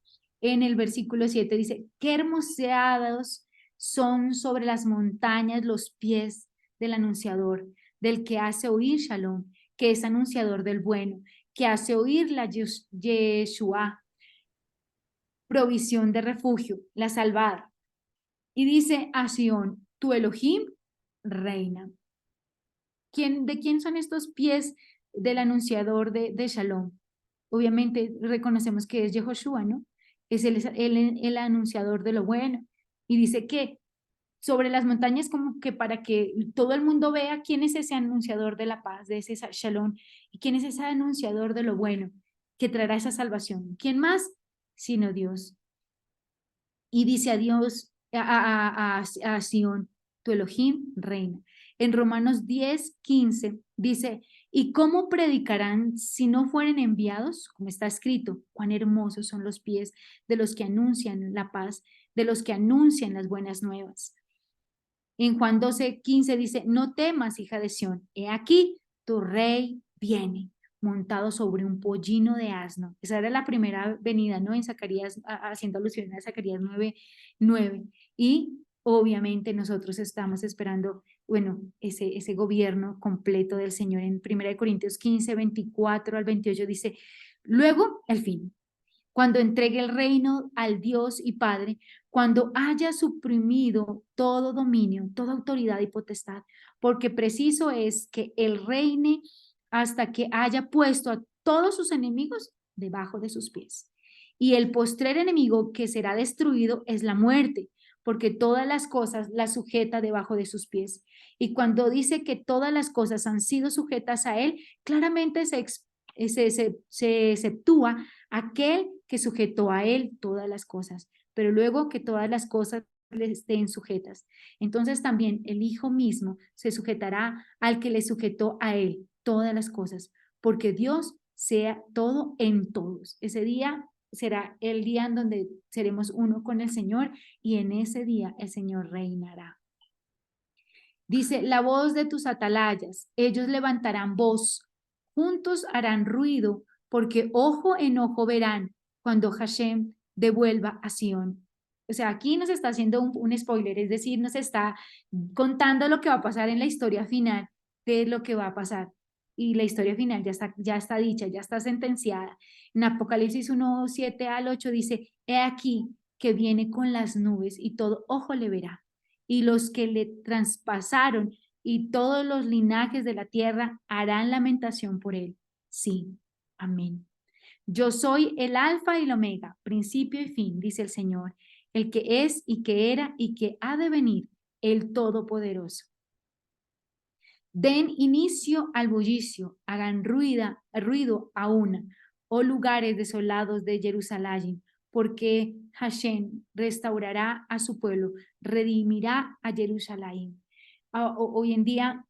en el versículo 7, dice, qué hermoseados son sobre las montañas los pies del anunciador, del que hace oír Shalom, que es anunciador del bueno, que hace oír la Yeshua, provisión de refugio, la salvada. Y dice a Sión, tu Elohim reina. ¿De quién son estos pies del anunciador de Shalom? Obviamente reconocemos que es Yehoshua, ¿no? Es el anunciador de lo bueno. Y dice que sobre las montañas como que para que todo el mundo vea quién es ese anunciador de la paz, de ese Shalom, y quién es ese anunciador de lo bueno, que traerá esa salvación. ¿Quién más? Sino Dios. Y dice a Dios, a Sion, tu Elohim reina. En Romanos 10, 15 dice, ¿y cómo predicarán si no fueren enviados? Como está escrito, cuán hermosos son los pies de los que anuncian la paz, de los que anuncian las buenas nuevas. En Juan 12, 15 dice, no temas, hija de Sión, he aquí, tu rey viene montado sobre un pollino de asno. Esa era la primera venida, ¿no? En Zacarías, haciendo alusión a Zacarías 9, 9. Y obviamente nosotros estamos esperando, bueno, ese gobierno completo del Señor. En 1 Corintios 15, 24 al 28 dice, luego, el fin, cuando entregue el reino al Dios y Padre, cuando haya suprimido todo dominio, toda autoridad y potestad, porque preciso es que Él reine hasta que haya puesto a todos sus enemigos debajo de sus pies. Y el postrer enemigo que será destruido es la muerte, porque todas las cosas las sujeta debajo de sus pies. Y cuando dice que todas las cosas han sido sujetas a Él, claramente se exceptúa aquel que sujetó a Él todas las cosas, pero luego que todas las cosas le estén sujetas. Entonces también el Hijo mismo se sujetará al que le sujetó a Él todas las cosas, porque Dios sea todo en todos. Ese día será el día en donde seremos uno con el Señor y en ese día el Señor reinará. Dice, la voz de tus atalayas, ellos levantarán voz, juntos harán ruido, porque ojo en ojo verán cuando Hashem devuelva a Sion. O sea, aquí nos está haciendo un spoiler, es decir, nos está contando lo que va a pasar en la historia final de lo que va a pasar. Y la historia final ya está dicha, ya está sentenciada. En Apocalipsis 1, 7 al 8 dice, he aquí que viene con las nubes y todo ojo le verá y los que le traspasaron y todos los linajes de la tierra harán lamentación por él. Sí, amén. Yo soy el alfa y el omega, principio y fin, dice el Señor, el que es y que era y que ha de venir, el Todopoderoso. Den inicio al bullicio, hagan ruido a una, oh lugares desolados de Jerusalén, porque Hashem restaurará a su pueblo, redimirá a Jerusalén. Hoy en día,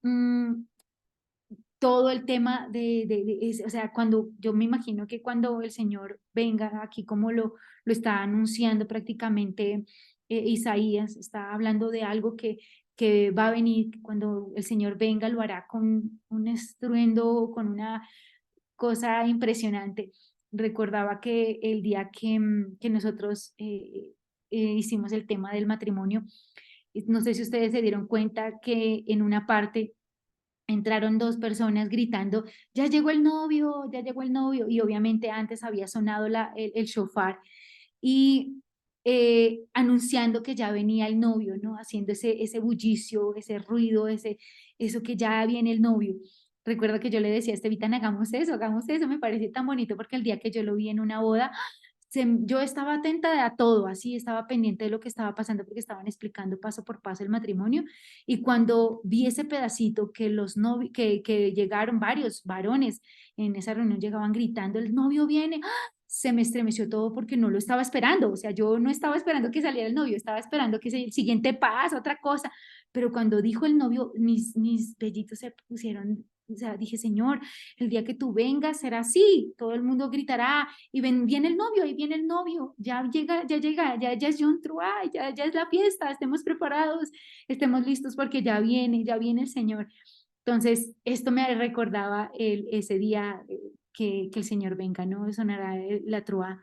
todo el tema o sea, cuando yo me imagino que cuando el Señor venga aquí, como lo está anunciando prácticamente Isaías, está hablando de algo que va a venir, cuando el Señor venga lo hará con un estruendo, con una cosa impresionante. Recordaba que el día que nosotros hicimos el tema del matrimonio, no sé si ustedes se dieron cuenta que en una parte entraron dos personas gritando, ya llegó el novio, y obviamente antes había sonado el shofar y anunciando que ya venía el novio, ¿no? Haciendo ese bullicio, ese ruido, eso que ya viene el novio. Recuerdo que yo le decía a Estevitan, hagamos eso, me pareció tan bonito porque el día que yo lo vi en una boda, yo estaba atenta a todo, así estaba pendiente de lo que estaba pasando porque estaban explicando paso por paso el matrimonio y cuando vi ese pedacito que los novios, que llegaron varios varones en esa reunión llegaban gritando, el novio viene, ¡ah! se me estremeció todo porque no lo estaba esperando. O sea, yo no estaba esperando que saliera el novio, estaba esperando que el siguiente paso, otra cosa. Pero cuando dijo el novio, mis vellitos se pusieron, o sea, dije, Señor, el día que tú vengas será así, todo el mundo gritará, y viene el novio, ahí viene el novio, ya llega, ya es John Truay, ya es la fiesta, estemos preparados, estemos listos porque ya viene el Señor. Entonces, esto me recordaba ese día que el Señor venga, ¿no? Sonará la trua.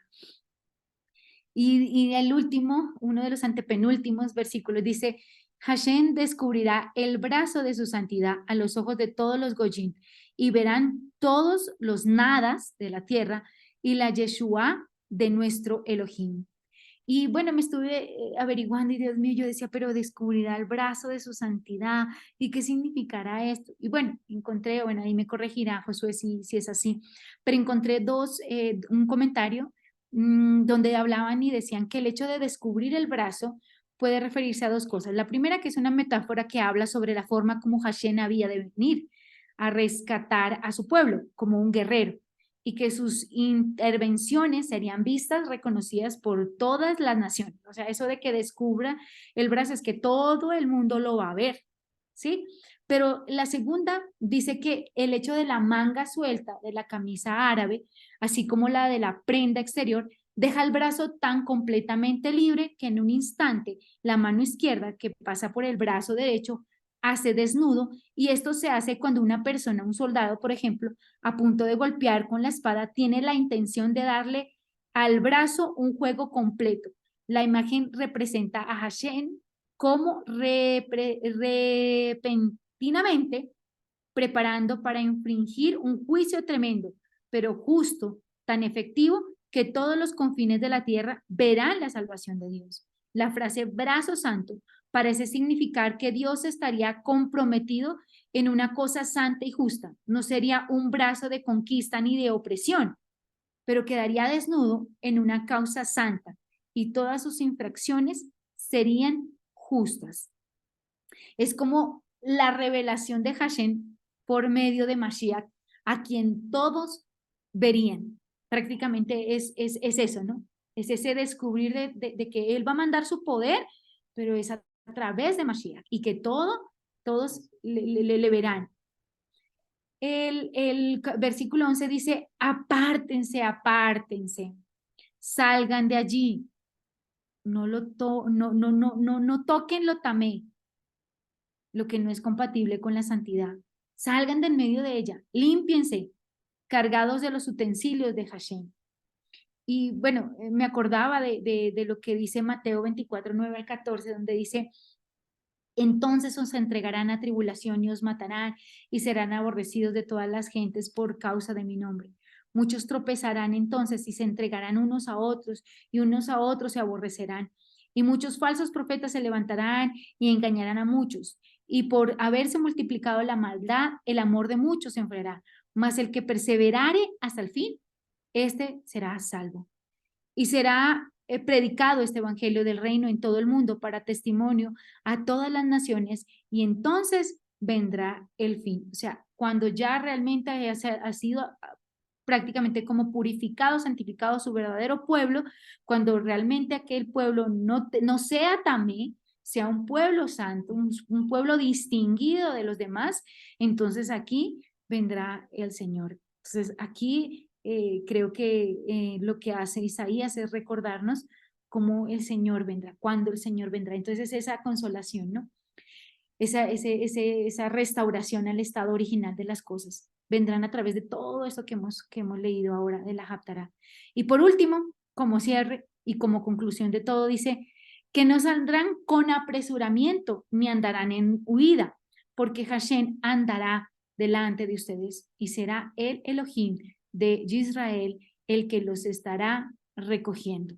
Y el último, uno de los antepenúltimos versículos dice, Hashem descubrirá el brazo de su santidad a los ojos de todos los Goyim y verán todos los nadas de la tierra y la Yeshua de nuestro Elohim. Y bueno, me estuve averiguando y Dios mío, yo decía, pero descubrirá el brazo de su santidad y qué significará esto. Y bueno, encontré, bueno, ahí me corregirá Josué si es así, pero encontré un comentario donde hablaban y decían que el hecho de descubrir el brazo puede referirse a dos cosas. La primera, que es una metáfora que habla sobre la forma como Hashem había de venir a rescatar a su pueblo como un guerrero y que sus intervenciones serían vistas, reconocidas por todas las naciones. O sea, eso de que descubra el brazo es que todo el mundo lo va a ver, ¿sí? Pero la segunda dice que el hecho de la manga suelta de la camisa árabe, así como la de la prenda exterior, deja el brazo tan completamente libre que en un instante la mano izquierda que pasa por el brazo derecho hace desnudo, y esto se hace cuando una persona, un soldado, por ejemplo, a punto de golpear con la espada, tiene la intención de darle al brazo un juego completo. La imagen representa a Hashem como repentinamente preparando para infringir un juicio tremendo, pero justo, tan efectivo, que todos los confines de la tierra verán la salvación de Dios. La frase brazo santo parece significar que Dios estaría comprometido en una cosa santa y justa. No sería un brazo de conquista ni de opresión, pero quedaría desnudo en una causa santa y todas sus infracciones serían justas. Es como la revelación de Hashem por medio de Mashiach, a quien todos verían. Prácticamente es eso, ¿no? Es ese descubrir de que Él va a mandar su poder, pero es a través de Mashiach y que todos le verán. El versículo 11 dice, apártense, apártense, salgan de allí, no toquen lo tamé, lo que no es compatible con la santidad. Salgan del medio de ella, límpiense, cargados de los utensilios de Hashem. Y bueno, me acordaba de lo que dice Mateo 24, 9 al 14, donde dice, entonces os entregarán a tribulación y os matarán y serán aborrecidos de todas las gentes por causa de mi nombre. Muchos tropezarán entonces y se entregarán unos a otros y unos a otros se aborrecerán. Y muchos falsos profetas se levantarán y engañarán a muchos. Y por haberse multiplicado la maldad, el amor de muchos se enfriará. Mas el que perseverare hasta el fin, este será salvo. Y será predicado este evangelio del reino en todo el mundo para testimonio a todas las naciones y entonces vendrá el fin. O sea, cuando ya realmente ha sido prácticamente como purificado, santificado su verdadero pueblo, cuando realmente aquel pueblo no sea tamé, sea un pueblo santo, un pueblo distinguido de los demás, entonces aquí vendrá el Señor. Entonces aquí creo que lo que hace Isaías es recordarnos cómo el Señor vendrá, cuándo el Señor vendrá. Entonces esa consolación, ¿no? Esa restauración al estado original de las cosas vendrán a través de todo esto que hemos leído ahora de la Haftará. Y por último, como cierre y como conclusión de todo, dice que no saldrán con apresuramiento ni andarán en huida, porque Hashem andará delante de ustedes y será el Elohim de Israel el que los estará recogiendo.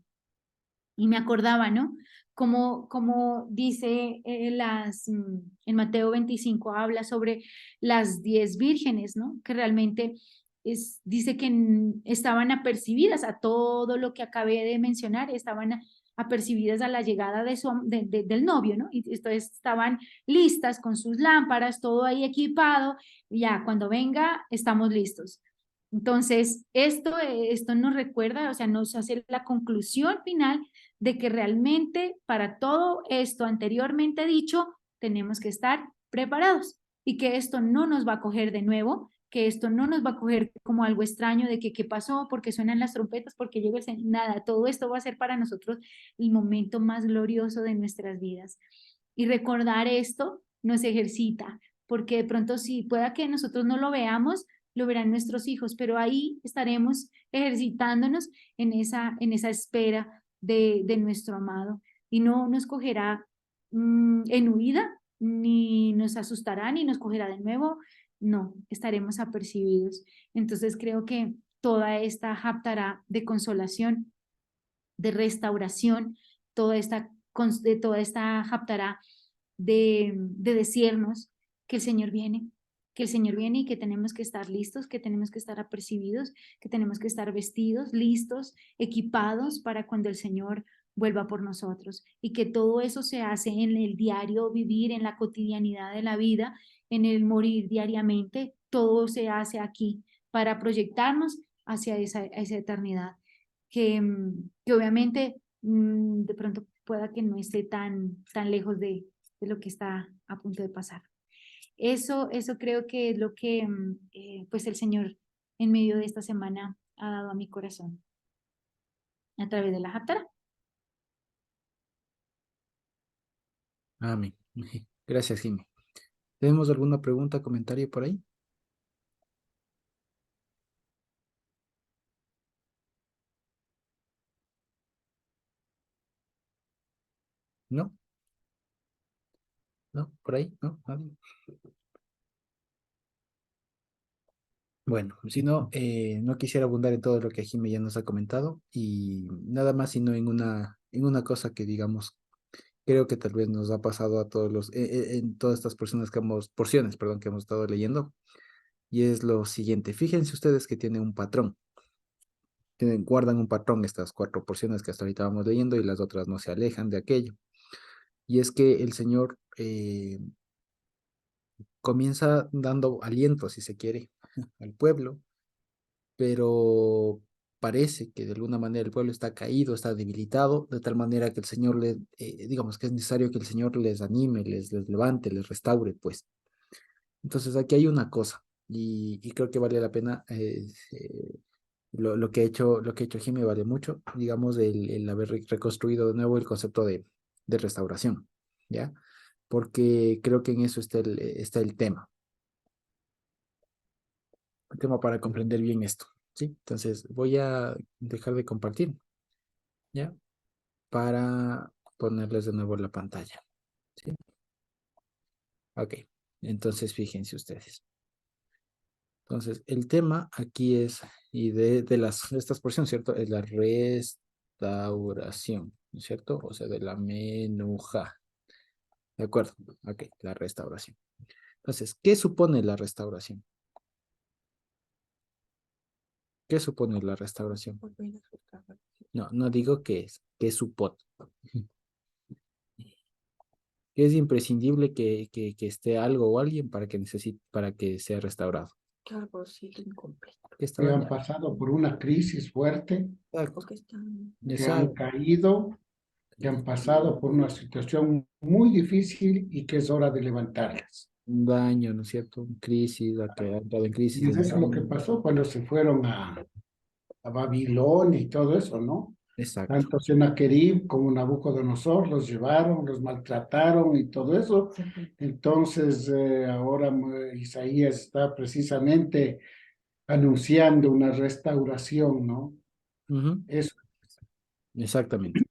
Y me acordaba, ¿no? Como dice en Mateo 25, habla sobre las 10 vírgenes, ¿no? Que realmente dice que estaban apercibidas a todo lo que acabé de mencionar, estaban apercibidas a la llegada del novio, ¿no? Y entonces estaban listas con sus lámparas, todo ahí equipado, y ya cuando venga estamos listos. Entonces, esto nos recuerda, o sea, nos hace la conclusión final de que realmente para todo esto anteriormente dicho, tenemos que estar preparados y que esto no nos va a coger de nuevo, que esto no nos va a coger como algo extraño de que qué pasó, porque suenan las trompetas, porque llega el Señor, nada, todo esto va a ser para nosotros el momento más glorioso de nuestras vidas. Y recordar esto nos ejercita, porque de pronto si pueda que nosotros no lo veamos, lo verán nuestros hijos, pero ahí estaremos ejercitándonos en esa espera de nuestro amado y no nos cogerá en huida, ni nos asustará, ni nos cogerá de nuevo, no, estaremos apercibidos. Entonces creo que toda esta haptará de consolación, de restauración, toda esta haptará de decirnos que el Señor viene, que el Señor viene y que tenemos que estar listos, que tenemos que estar apercibidos, que tenemos que estar vestidos, listos, equipados para cuando el Señor vuelva por nosotros. Y que todo eso se hace en el diario vivir, en la cotidianidad de la vida, en el morir diariamente. Todo se hace aquí para proyectarnos hacia esa eternidad. Que obviamente de pronto pueda que no esté tan lejos de lo que está a punto de pasar. Eso creo que es lo que pues el Señor en medio de esta semana ha dado a mi corazón a través de la Haftarah. Amén. Gracias, Jimmy. ¿Tenemos alguna pregunta, comentario por ahí? ¿No? ¿No? ¿Por ahí? ¿No? ¿Nadie? Bueno, si no, no quisiera abundar en todo lo que Jimmy ya nos ha comentado y nada más, sino en una cosa que digamos, creo que tal vez nos ha pasado a todos en todas estas personas porciones, perdón, que hemos estado leyendo, y es lo siguiente. Fíjense ustedes que tiene un patrón, guardan un patrón estas cuatro porciones que hasta ahorita vamos leyendo y las otras no se alejan de aquello. Y es que el Señor comienza dando aliento, si se quiere, al pueblo, pero parece que de alguna manera el pueblo está caído, está debilitado, de tal manera que el Señor digamos que es necesario que el Señor les anime, les levante, les restaure, pues. Entonces aquí hay una cosa, y creo que vale la pena, lo que ha hecho Jimmy vale mucho, digamos, el haber reconstruido de nuevo el concepto de restauración, ¿ya? Porque creo que en eso está el tema para comprender bien esto, ¿sí? Entonces voy a dejar de compartir, ¿ya? Para ponerles de nuevo la pantalla, ¿sí? Ok, entonces fíjense ustedes. Entonces, el tema aquí es, y de estas porciones, ¿cierto? Es la restauración, ¿no es cierto? O sea, de la menuja. ¿De acuerdo? Ok, la restauración. Entonces, ¿qué supone la restauración? ¿Qué supone la restauración? No, no digo qué es, ¿qué supone? Es imprescindible que esté algo o alguien para que sea restaurado. Claro, sí, incompleto. Que Que estaban han pasado por una crisis fuerte, Porque están... que han caído, que han pasado por una situación muy difícil y que es hora de levantarlas. un daño, ¿no es cierto? Una crisis, la que ha entrado en crisis. Y es eso lo que pasó cuando se fueron a Babilonia y todo eso, ¿no? Exacto. Tanto Sennacherib como Nabucodonosor los llevaron, los maltrataron y todo eso. Entonces, ahora Isaías está precisamente anunciando una restauración, ¿no? Ujú, Eso. exactamente.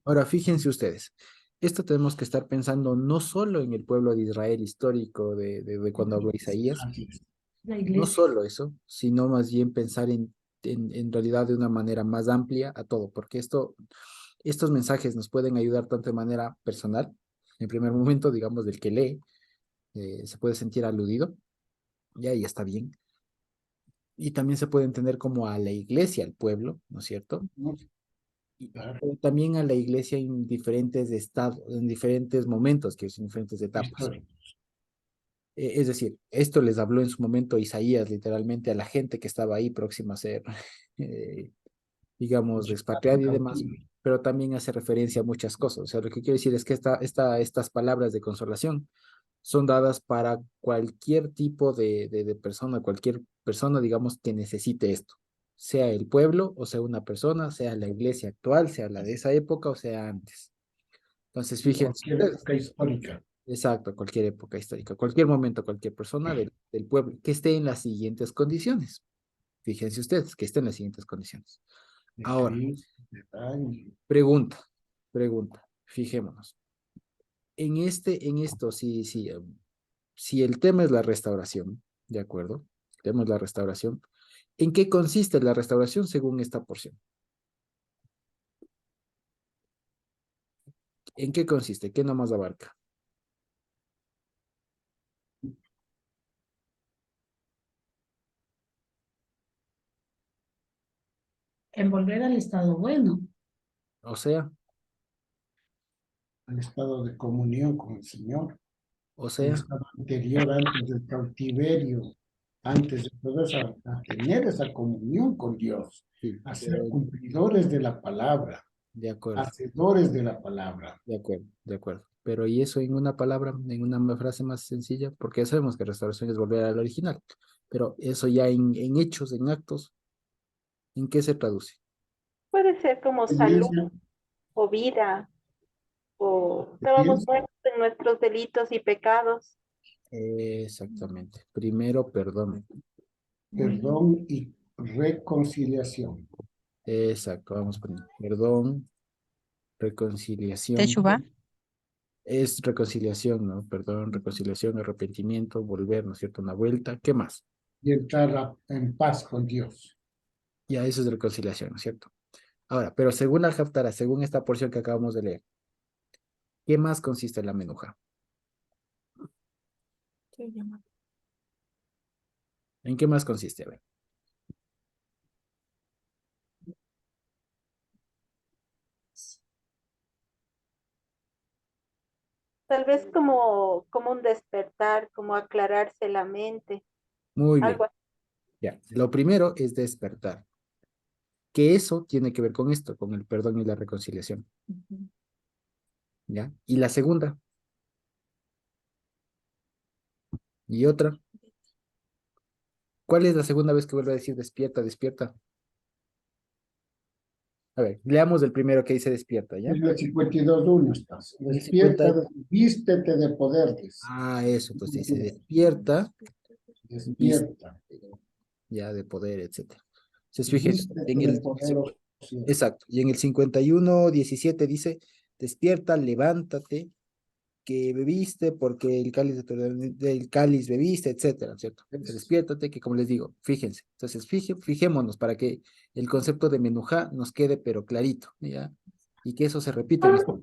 Ahora, fíjense ustedes, esto tenemos que estar pensando no solo en el pueblo de Israel histórico de cuando habló Isaías, Así es. La no iglesia. solo eso, sino más bien pensar en realidad de una manera más amplia a todo, porque estos mensajes nos pueden ayudar tanto de manera personal, en primer momento, digamos, del que lee, se puede sentir aludido, ya, y está bien, y también se puede entender como a la iglesia, al pueblo, ¿no es cierto? ¿No? Claro, Pero también a la iglesia en diferentes estados, en diferentes momentos, que son diferentes etapas. historia. Es decir, esto les habló en su momento Isaías literalmente a la gente que estaba ahí próxima a ser, eh, digamos, expatriada y demás, pero también hace referencia a muchas cosas. O sea, lo que quiero decir es que estas palabras de consolación son dadas para cualquier tipo de persona, cualquier persona, digamos, que necesite esto, sea el pueblo o sea una persona, sea la iglesia actual, sea la de esa época o sea antes. Entonces, En fíjense cualquier ustedes, época histórica. exacto, cualquier época histórica, cualquier momento, cualquier persona del pueblo que esté en las siguientes condiciones. Fíjense ustedes que esté en las siguientes condiciones. De Ahora, crisis, de daño. pregunta, fijémonos. En esto, si el tema es la restauración, ¿de acuerdo? El tema es la restauración. ¿En qué consiste la restauración según esta porción? ¿En qué consiste? ¿Qué nomás abarca? En volver al estado bueno. O sea, El estado de comunión con el Señor, o el sea, estado anterior antes del cautiverio, antes de todo eso, a tener esa comunión con Dios, sí, a ser pero cumplidores de la palabra, de acuerdo, hacedores de la palabra. de acuerdo, de acuerdo. Pero ¿y eso en una palabra, en una frase más sencilla? Porque ya sabemos que restauración es volver al original, pero eso ya en hechos, en actos, ¿en qué se traduce? Puede ser como salud Obediencia, o vida, o estábamos obediencia, muertos en nuestros delitos y pecados. Exactamente. Primero, perdón. perdón y reconciliación. Exacto, vamos a poner perdón, reconciliación. Teshuvah. Es reconciliación, ¿no? Perdón, reconciliación, arrepentimiento, volver, ¿no es cierto? Una vuelta. ¿Qué más? Y entrar en paz con Dios. Ya eso es reconciliación, ¿no es cierto? Ahora, pero según la Haftarah, según esta porción que acabamos de leer, ¿qué más consiste en la menuja? ¿En qué más consiste? A ver. Tal vez como un despertar, como aclararse la mente, Muy algo bien. así. Ya. Lo primero es despertar. Que eso tiene que ver con esto, con el perdón y la reconciliación. ¿Ya? Y la segunda. Y otra. ¿Cuál es la segunda vez que vuelve a decir despierta, despierta? A ver, leamos el primero que dice despierta, ¿ya? En el 52:1 estás. El 50. Despierta, vístete de poder, dice. Ah, eso, entonces dice despierta, viste, Despierta, ya de poder, etcétera. Entonces, fíjense, vístete de poder, oh cielo. exacto, y en el 51:17 dice, despierta, levántate, que bebiste porque el cáliz del cáliz bebiste, etcétera, ¿cierto? Entonces, despiértate, que como les digo, fíjense. Entonces, fijémonos para que el concepto de menujá nos quede pero clarito, ¿ya? Y que eso se repita en esto,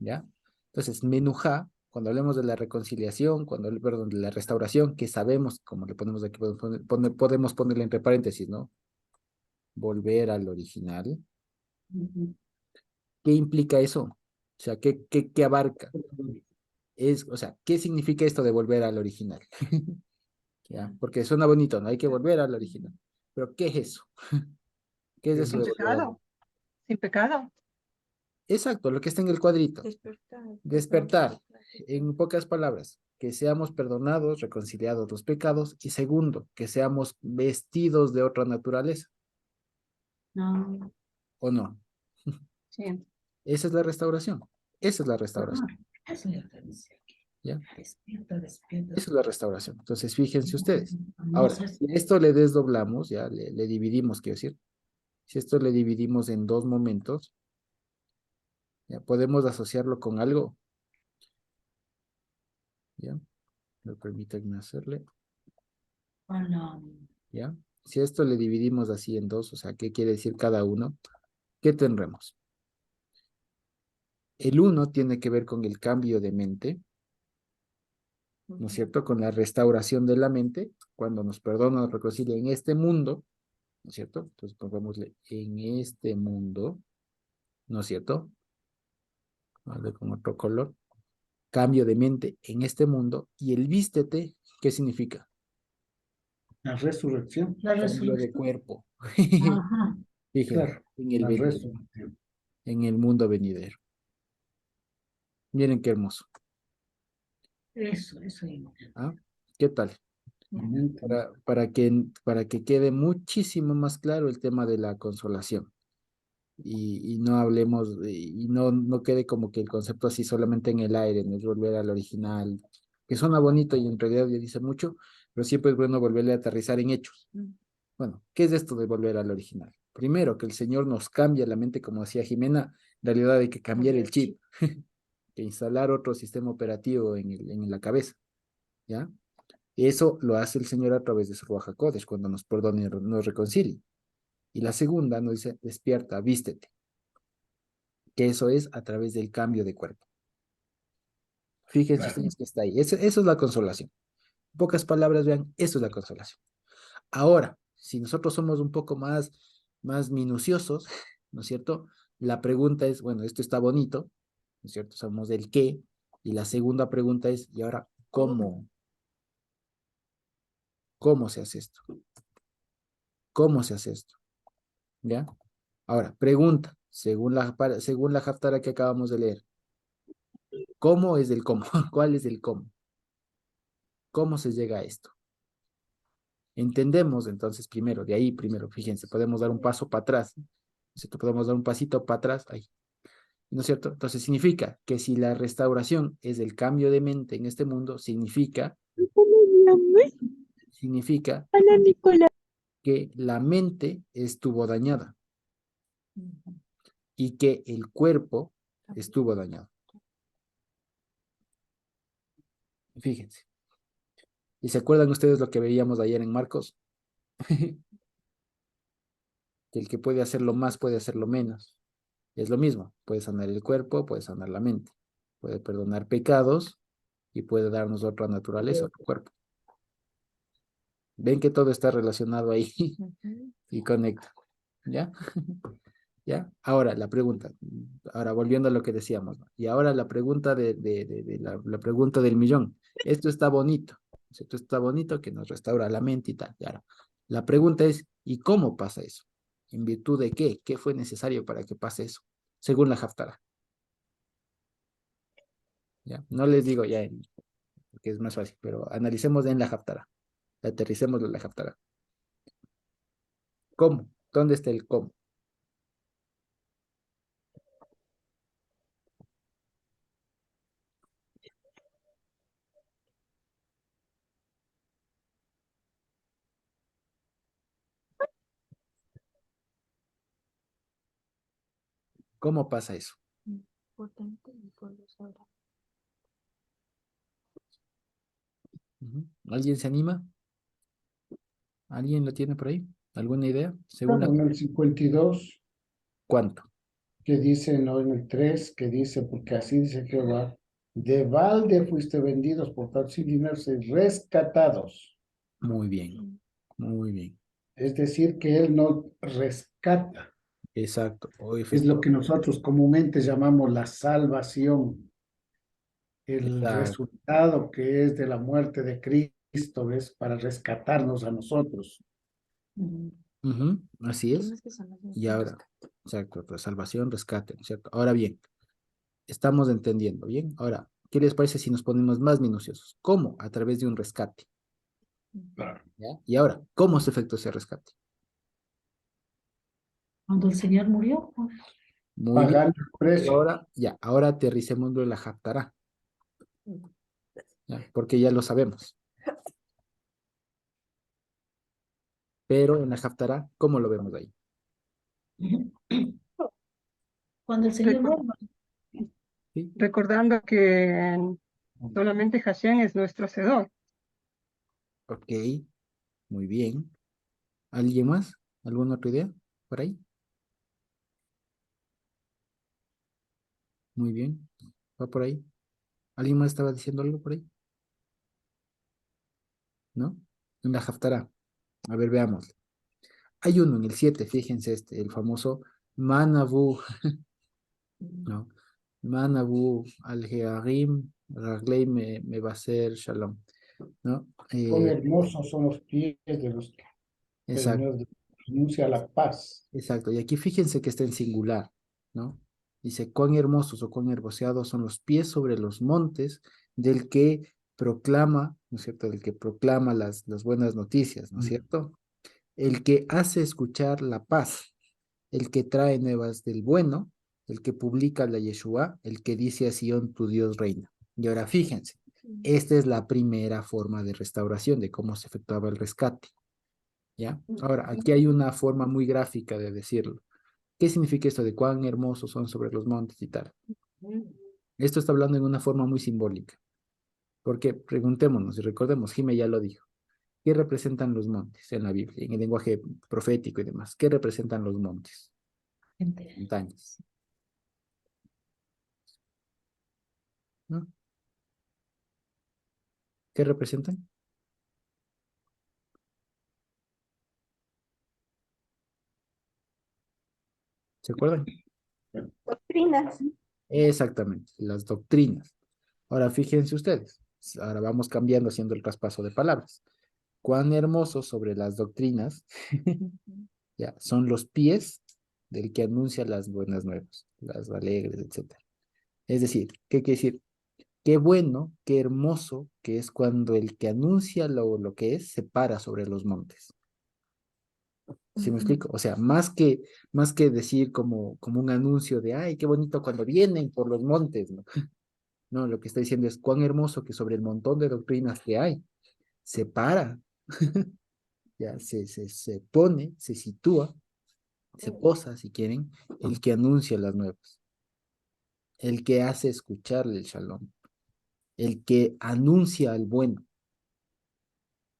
¿ya? Entonces, menujá, cuando hablemos de la reconciliación, perdón, de la restauración, que sabemos, como le ponemos aquí, podemos ponerle entre paréntesis, ¿no? Volver al original. ¿Qué implica eso? O sea, ¿qué abarca? O sea, ¿qué significa esto de volver al original? ¿Ya? Porque suena bonito, ¿no? Hay que volver al original. Pero, ¿qué es eso? ¿Qué es eso Sin de volver al... Pecado. Sin pecado. Exacto, lo que está en el cuadrito. Despertar. Despertar, en pocas palabras, que seamos perdonados, reconciliados los pecados, y segundo, que seamos vestidos de otra naturaleza, No. ¿o no? Sí. Esa es la restauración. Esa es la restauración. Eso ya te decía. ¿Ya? Despierta, despierta. Esa es la restauración. Entonces, fíjense ustedes. No Ahora, seas- si a esto le desdoblamos, ya le dividimos, quiero decir, si esto le dividimos en dos momentos, ya podemos asociarlo con algo, ¿ya? Me permiten hacerle, Hola. ¿ya? Si a esto le dividimos así en dos, o sea, ¿qué quiere decir cada uno? ¿Qué tendremos? El uno tiene que ver con el cambio de mente, ¿no es cierto? Con la restauración de la mente, cuando nos perdona, nos reconcilia en este mundo, ¿no es cierto? Entonces pongámosle en este mundo, ¿no es cierto? Vale, con otro color. Cambio de mente en este mundo y el vístete ¿Qué significa? La resurrección, La Cambio de resolución. cuerpo. Ajá. Fíjense, claro, en el la venidero, resurrección. en el mundo venidero. Miren qué hermoso. Eso. ¿Ah? ¿Qué tal? Amén. Para que quede muchísimo más claro el tema de la consolación. Y no hablemos, y no quede como que el concepto así solamente en el aire, no es volver al original, que suena bonito y en realidad ya dice mucho, pero siempre es bueno volverle a aterrizar en hechos. Bueno, ¿qué es esto de volver al original? Primero, que el Señor nos cambia la mente, como decía Jimena, en realidad hay que cambiar el chip, que instalar otro sistema operativo en la cabeza, ¿ya? Eso lo hace el Señor a través de su Ruach HaKodesh, cuando nos perdona y nos reconcilia. Y la segunda nos dice, despierta, vístete, que eso es a través del cambio de cuerpo. Fíjense Claro. ustedes que está ahí. Eso es la consolación. En pocas palabras, vean, eso es la consolación. Ahora, si nosotros somos un poco más minuciosos, ¿no es cierto? La pregunta es, bueno, esto está bonito, ¿no es cierto? Somos del qué. Y la segunda pregunta es, ¿y ahora cómo? ¿Cómo se hace esto? ¿Cómo se hace esto? ¿Ya? Ahora, pregunta, según la Haftara que acabamos de leer, ¿cómo es el cómo? ¿Cuál es el cómo? ¿Cómo se llega a esto? Entendemos entonces primero, de ahí primero, fíjense, podemos dar un paso para atrás, ¿no es cierto? Podemos dar un pasito para atrás, ahí, ¿no es cierto? Entonces significa que si la restauración es el cambio de mente en este mundo, significa que la mente estuvo dañada y que el cuerpo estuvo dañado. Fíjense. ¿Y se acuerdan ustedes lo que veíamos ayer en Marcos? Que el que puede hacerlo más puede hacerlo menos. Es lo mismo, puede sanar el cuerpo, puede sanar la mente, puede perdonar pecados y puede darnos otra naturaleza, otro cuerpo. Ven que todo está relacionado ahí y conecta. ¿Ya? ¿Ya? Ahora la pregunta, ahora volviendo a lo que decíamos, ¿no? Y ahora la pregunta la pregunta del millón. Esto está bonito, esto está bonito que nos restaura la mente y tal. Y ahora, la pregunta es, ¿y cómo pasa eso? ¿En virtud de qué? ¿Qué fue necesario para que pase eso? Según la Haftara. ¿Ya? No les digo ya, porque es más fácil, pero analicemos en la Haftara. Aterricemos en la Haftara. ¿Cómo? ¿Dónde está el cómo? ¿Cómo pasa eso? ¿Alguien se anima? ¿Alguien lo tiene por ahí? ¿Alguna idea? Según Claro, en el 52, ¿cuánto? que dice, no en el 3, que dice, porque así dice Jehová, de balde fuiste vendidos, por tanto sin dinero sois rescatados. Muy bien, muy bien. Es decir, que Él no rescata. Exacto. O Es lo que nosotros comúnmente llamamos la salvación, el Exacto. resultado que es de la muerte de Cristo, es para rescatarnos a nosotros. Ujú, así es. Y ahora, exacto, pues, salvación, rescate, ¿no es cierto? Ahora bien, estamos entendiendo, ¿bien? Ahora, ¿qué les parece si nos ponemos más minuciosos? ¿Cómo? A través de un rescate, Claro. ¿ya? Y ahora, ¿cómo se efectuó ese rescate? Cuando el Señor murió, pues. Muy bien. Pagando el Pero precio. ahora, ya, ahora aterricémoslo en la Haftará, ¿ya? Porque ya lo sabemos. Pero en la Haftará, ¿cómo lo vemos ahí? Cuando el Señor Recu- vuelva. ¿Sí? Recordando que solamente Hashem es nuestro hacedor. Ok, muy bien. ¿Alguien más? ¿Alguna otra idea por ahí? Muy bien. ¿Va por ahí? ¿Alguien más estaba diciendo algo por ahí? ¿No? En la Haftará. A ver, veamos. Hay uno en el 7, fíjense este, el famoso Manabu, ¿no? Manabu al-Hearim, Raglei me va a ser Shalom. ¿no? Cuán hermosos son los pies de los que Exacto. anuncia la paz. Exacto, y aquí fíjense que está en singular, ¿no? Dice, cuán hermosos o cuán hermoseados son los pies sobre los montes del que proclama, ¿no es cierto? Del que proclama las buenas noticias, ¿no es cierto? El que hace escuchar la paz, el que trae nuevas del bueno, el que publica la Yeshua, el que dice a Sion, tu Dios reina. Y ahora fíjense, esta es la primera forma de restauración, de cómo se efectuaba el rescate. ¿Ya? Ahora, aquí hay una forma muy gráfica de decirlo. ¿Qué significa esto de cuán hermosos son sobre los montes y tal? Esto está hablando en una forma muy simbólica, porque preguntémonos y recordemos, Jime ya lo dijo, ¿qué representan los montes en la Biblia, en el lenguaje profético y demás? ¿Qué representan los montes? Entera. Montañas, ¿no? ¿Qué representan? ¿Se acuerdan? Doctrinas. Exactamente, las doctrinas. Ahora fíjense ustedes, ahora vamos cambiando haciendo el traspaso de palabras. Cuán hermosos sobre las doctrinas ya, son los pies del que anuncia las buenas nuevas, las alegres, etcétera. Es decir, ¿qué quiere decir? Qué bueno, qué hermoso que es cuando el que anuncia lo que es se para sobre los montes. ¿Sí me explico? O sea, más que decir como un anuncio de, ay, qué bonito cuando vienen por los montes, ¿no? No, lo que está diciendo es cuán hermoso que sobre el montón de doctrinas que hay, se para, ya se pone, se sitúa, se posa, si quieren, el que anuncia las nuevas, el que hace escucharle el shalom, el que anuncia al bueno,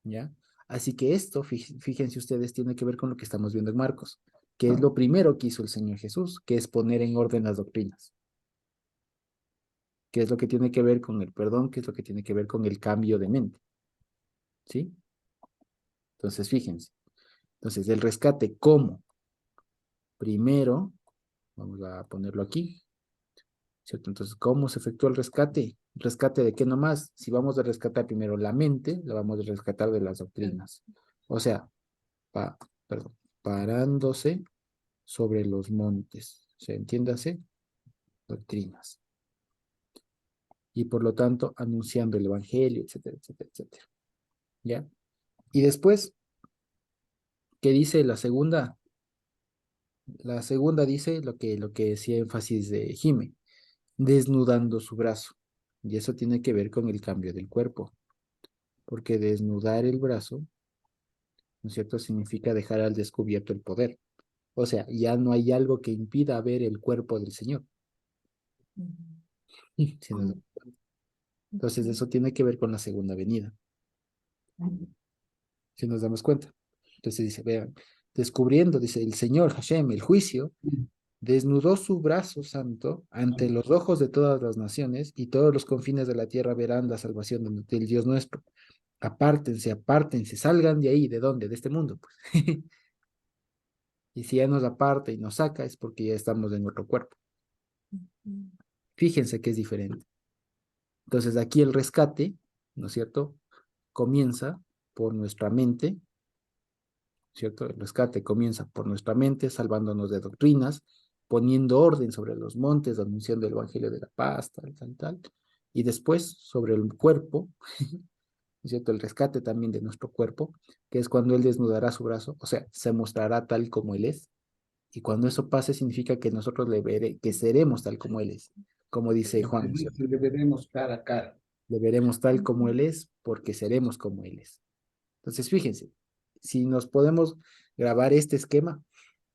¿ya? Así que esto, fíjense ustedes, tiene que ver con lo que estamos viendo en Marcos, que es lo primero que hizo el Señor Jesús, que es poner en orden las doctrinas, que es lo que tiene que ver con el perdón, que es lo que tiene que ver con el cambio de mente, ¿sí? Entonces, fíjense. Entonces, el rescate, ¿cómo? Primero, vamos a ponerlo aquí, ¿cierto? Entonces, ¿cómo se efectúa el rescate? ¿Rescate de qué nomás? Si vamos a rescatar primero la mente, la vamos a rescatar de las doctrinas. O sea, pa, perdón, parándose sobre los montes. ¿Se entiéndase? Doctrinas. Y por lo tanto, anunciando el evangelio, etcétera, etcétera, etcétera. ¿Ya? Y después, ¿qué dice la segunda? La segunda dice lo que decía énfasis de Jime, desnudando su brazo. Y eso tiene que ver con el cambio del cuerpo, porque desnudar el brazo, ¿no es cierto?, significa dejar al descubierto el poder. O sea, ya no hay algo que impida ver el cuerpo del Señor. ¿Sí nos damos cuenta? Entonces, eso tiene que ver con la segunda venida, si nos damos cuenta. Entonces dice, vean, descubriendo, dice, el Señor Hashem, el juicio, desnudó su brazo santo ante los ojos de todas las naciones y todos los confines de la tierra verán la salvación del Dios nuestro. Apártense, apártense, salgan de ahí, ¿de dónde? De este mundo, pues. Y si ya nos aparta y nos saca es porque ya estamos en otro cuerpo. Fíjense que es diferente. Entonces aquí el rescate, ¿no es cierto? Comienza por nuestra mente, ¿cierto? El rescate comienza por nuestra mente, salvándonos de doctrinas, poniendo orden sobre los montes, anunciando el evangelio de la paz, tal, tal, tal. Y después sobre el cuerpo, ¿no es cierto? El rescate también de nuestro cuerpo, que es cuando Él desnudará su brazo, o sea, se mostrará tal como Él es. Y cuando eso pase, significa que nosotros que seremos tal como Él es, como dice Juan, ¿no es cierto? Le veremos cara a cara. Le veremos tal como Él es, porque seremos como Él es. Entonces, fíjense, si nos podemos grabar este esquema,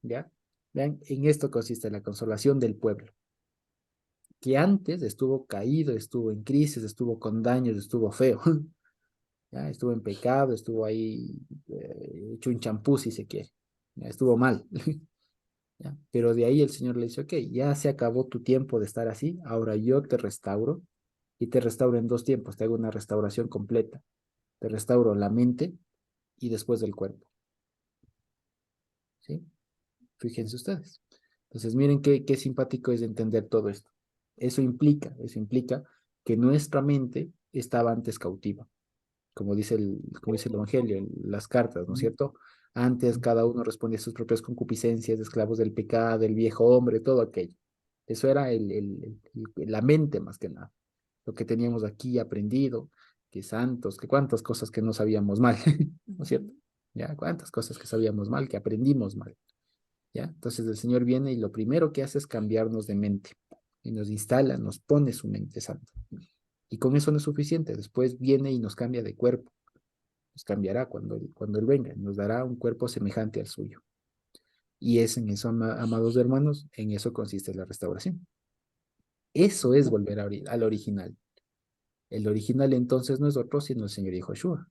¿ya? Vean, en esto consiste la consolación del pueblo, que antes estuvo caído, estuvo en crisis, estuvo con daños, estuvo feo, ¿ya? Estuvo en pecado, estuvo ahí hecho un champú si se quiere, ¿ya? Estuvo mal, ¿ya? Pero de ahí el Señor le dice, ok, ya se acabó tu tiempo de estar así, ahora yo te restauro y te restauro en dos tiempos, te hago una restauración completa, te restauro la mente y después del cuerpo, ¿sí? Fíjense ustedes. Entonces, miren qué simpático es entender todo esto. Eso implica que nuestra mente estaba antes cautiva. como dice el Evangelio, las cartas, ¿no es cierto? Antes cada uno respondía a sus propias concupiscencias, de esclavos del pecado, del viejo hombre, todo aquello. Eso era la mente más que nada. Lo que teníamos aquí aprendido, que santos, que cuántas cosas que no sabíamos mal, ¿no es cierto? Ya, cuántas cosas que sabíamos mal, que aprendimos mal. ¿Ya? Entonces el Señor viene y lo primero que hace es cambiarnos de mente. Y nos instala, nos pone su mente santa. Y con eso no es suficiente. Después viene y nos cambia de cuerpo. Nos cambiará cuando él venga. Nos dará un cuerpo semejante al suyo. Y es en eso, amados hermanos, en eso consiste la restauración. Eso es volver al original. El original entonces no es otro sino el Señor Yahushua.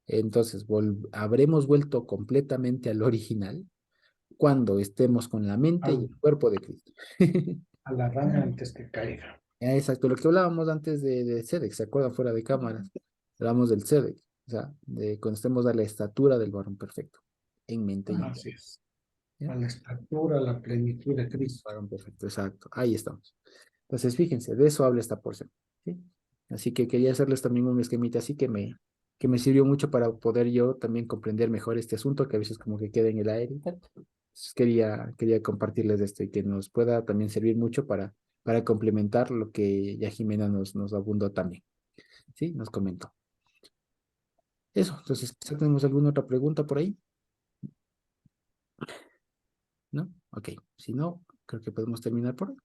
Entonces, habremos vuelto completamente al original cuando estemos con la mente y el cuerpo de Cristo. A la rama antes que caiga. Exacto, lo que hablábamos antes de Tzedek, ¿se acuerdan? Fuera de cámaras, hablamos del Tzedek, o sea, de cuando estemos a la estatura del varón perfecto, en mente y en Así cuerpo. es. ¿Ya? A la estatura, a la plenitud de Cristo. Varón perfecto, exacto, ahí estamos. Entonces, fíjense, de eso habla esta porción, ¿sí? Así que quería hacerles también un esquemita así que me sirvió mucho para poder yo también comprender mejor este asunto, que a veces como que queda en el aire y tal. Entonces quería compartirles esto y que nos pueda también servir mucho para complementar lo que ya Jimena nos abundó también, ¿sí? Nos comentó. Eso, entonces, quizá tenemos alguna otra pregunta por ahí, ¿no? Ok, si no, creo que podemos terminar por hoy.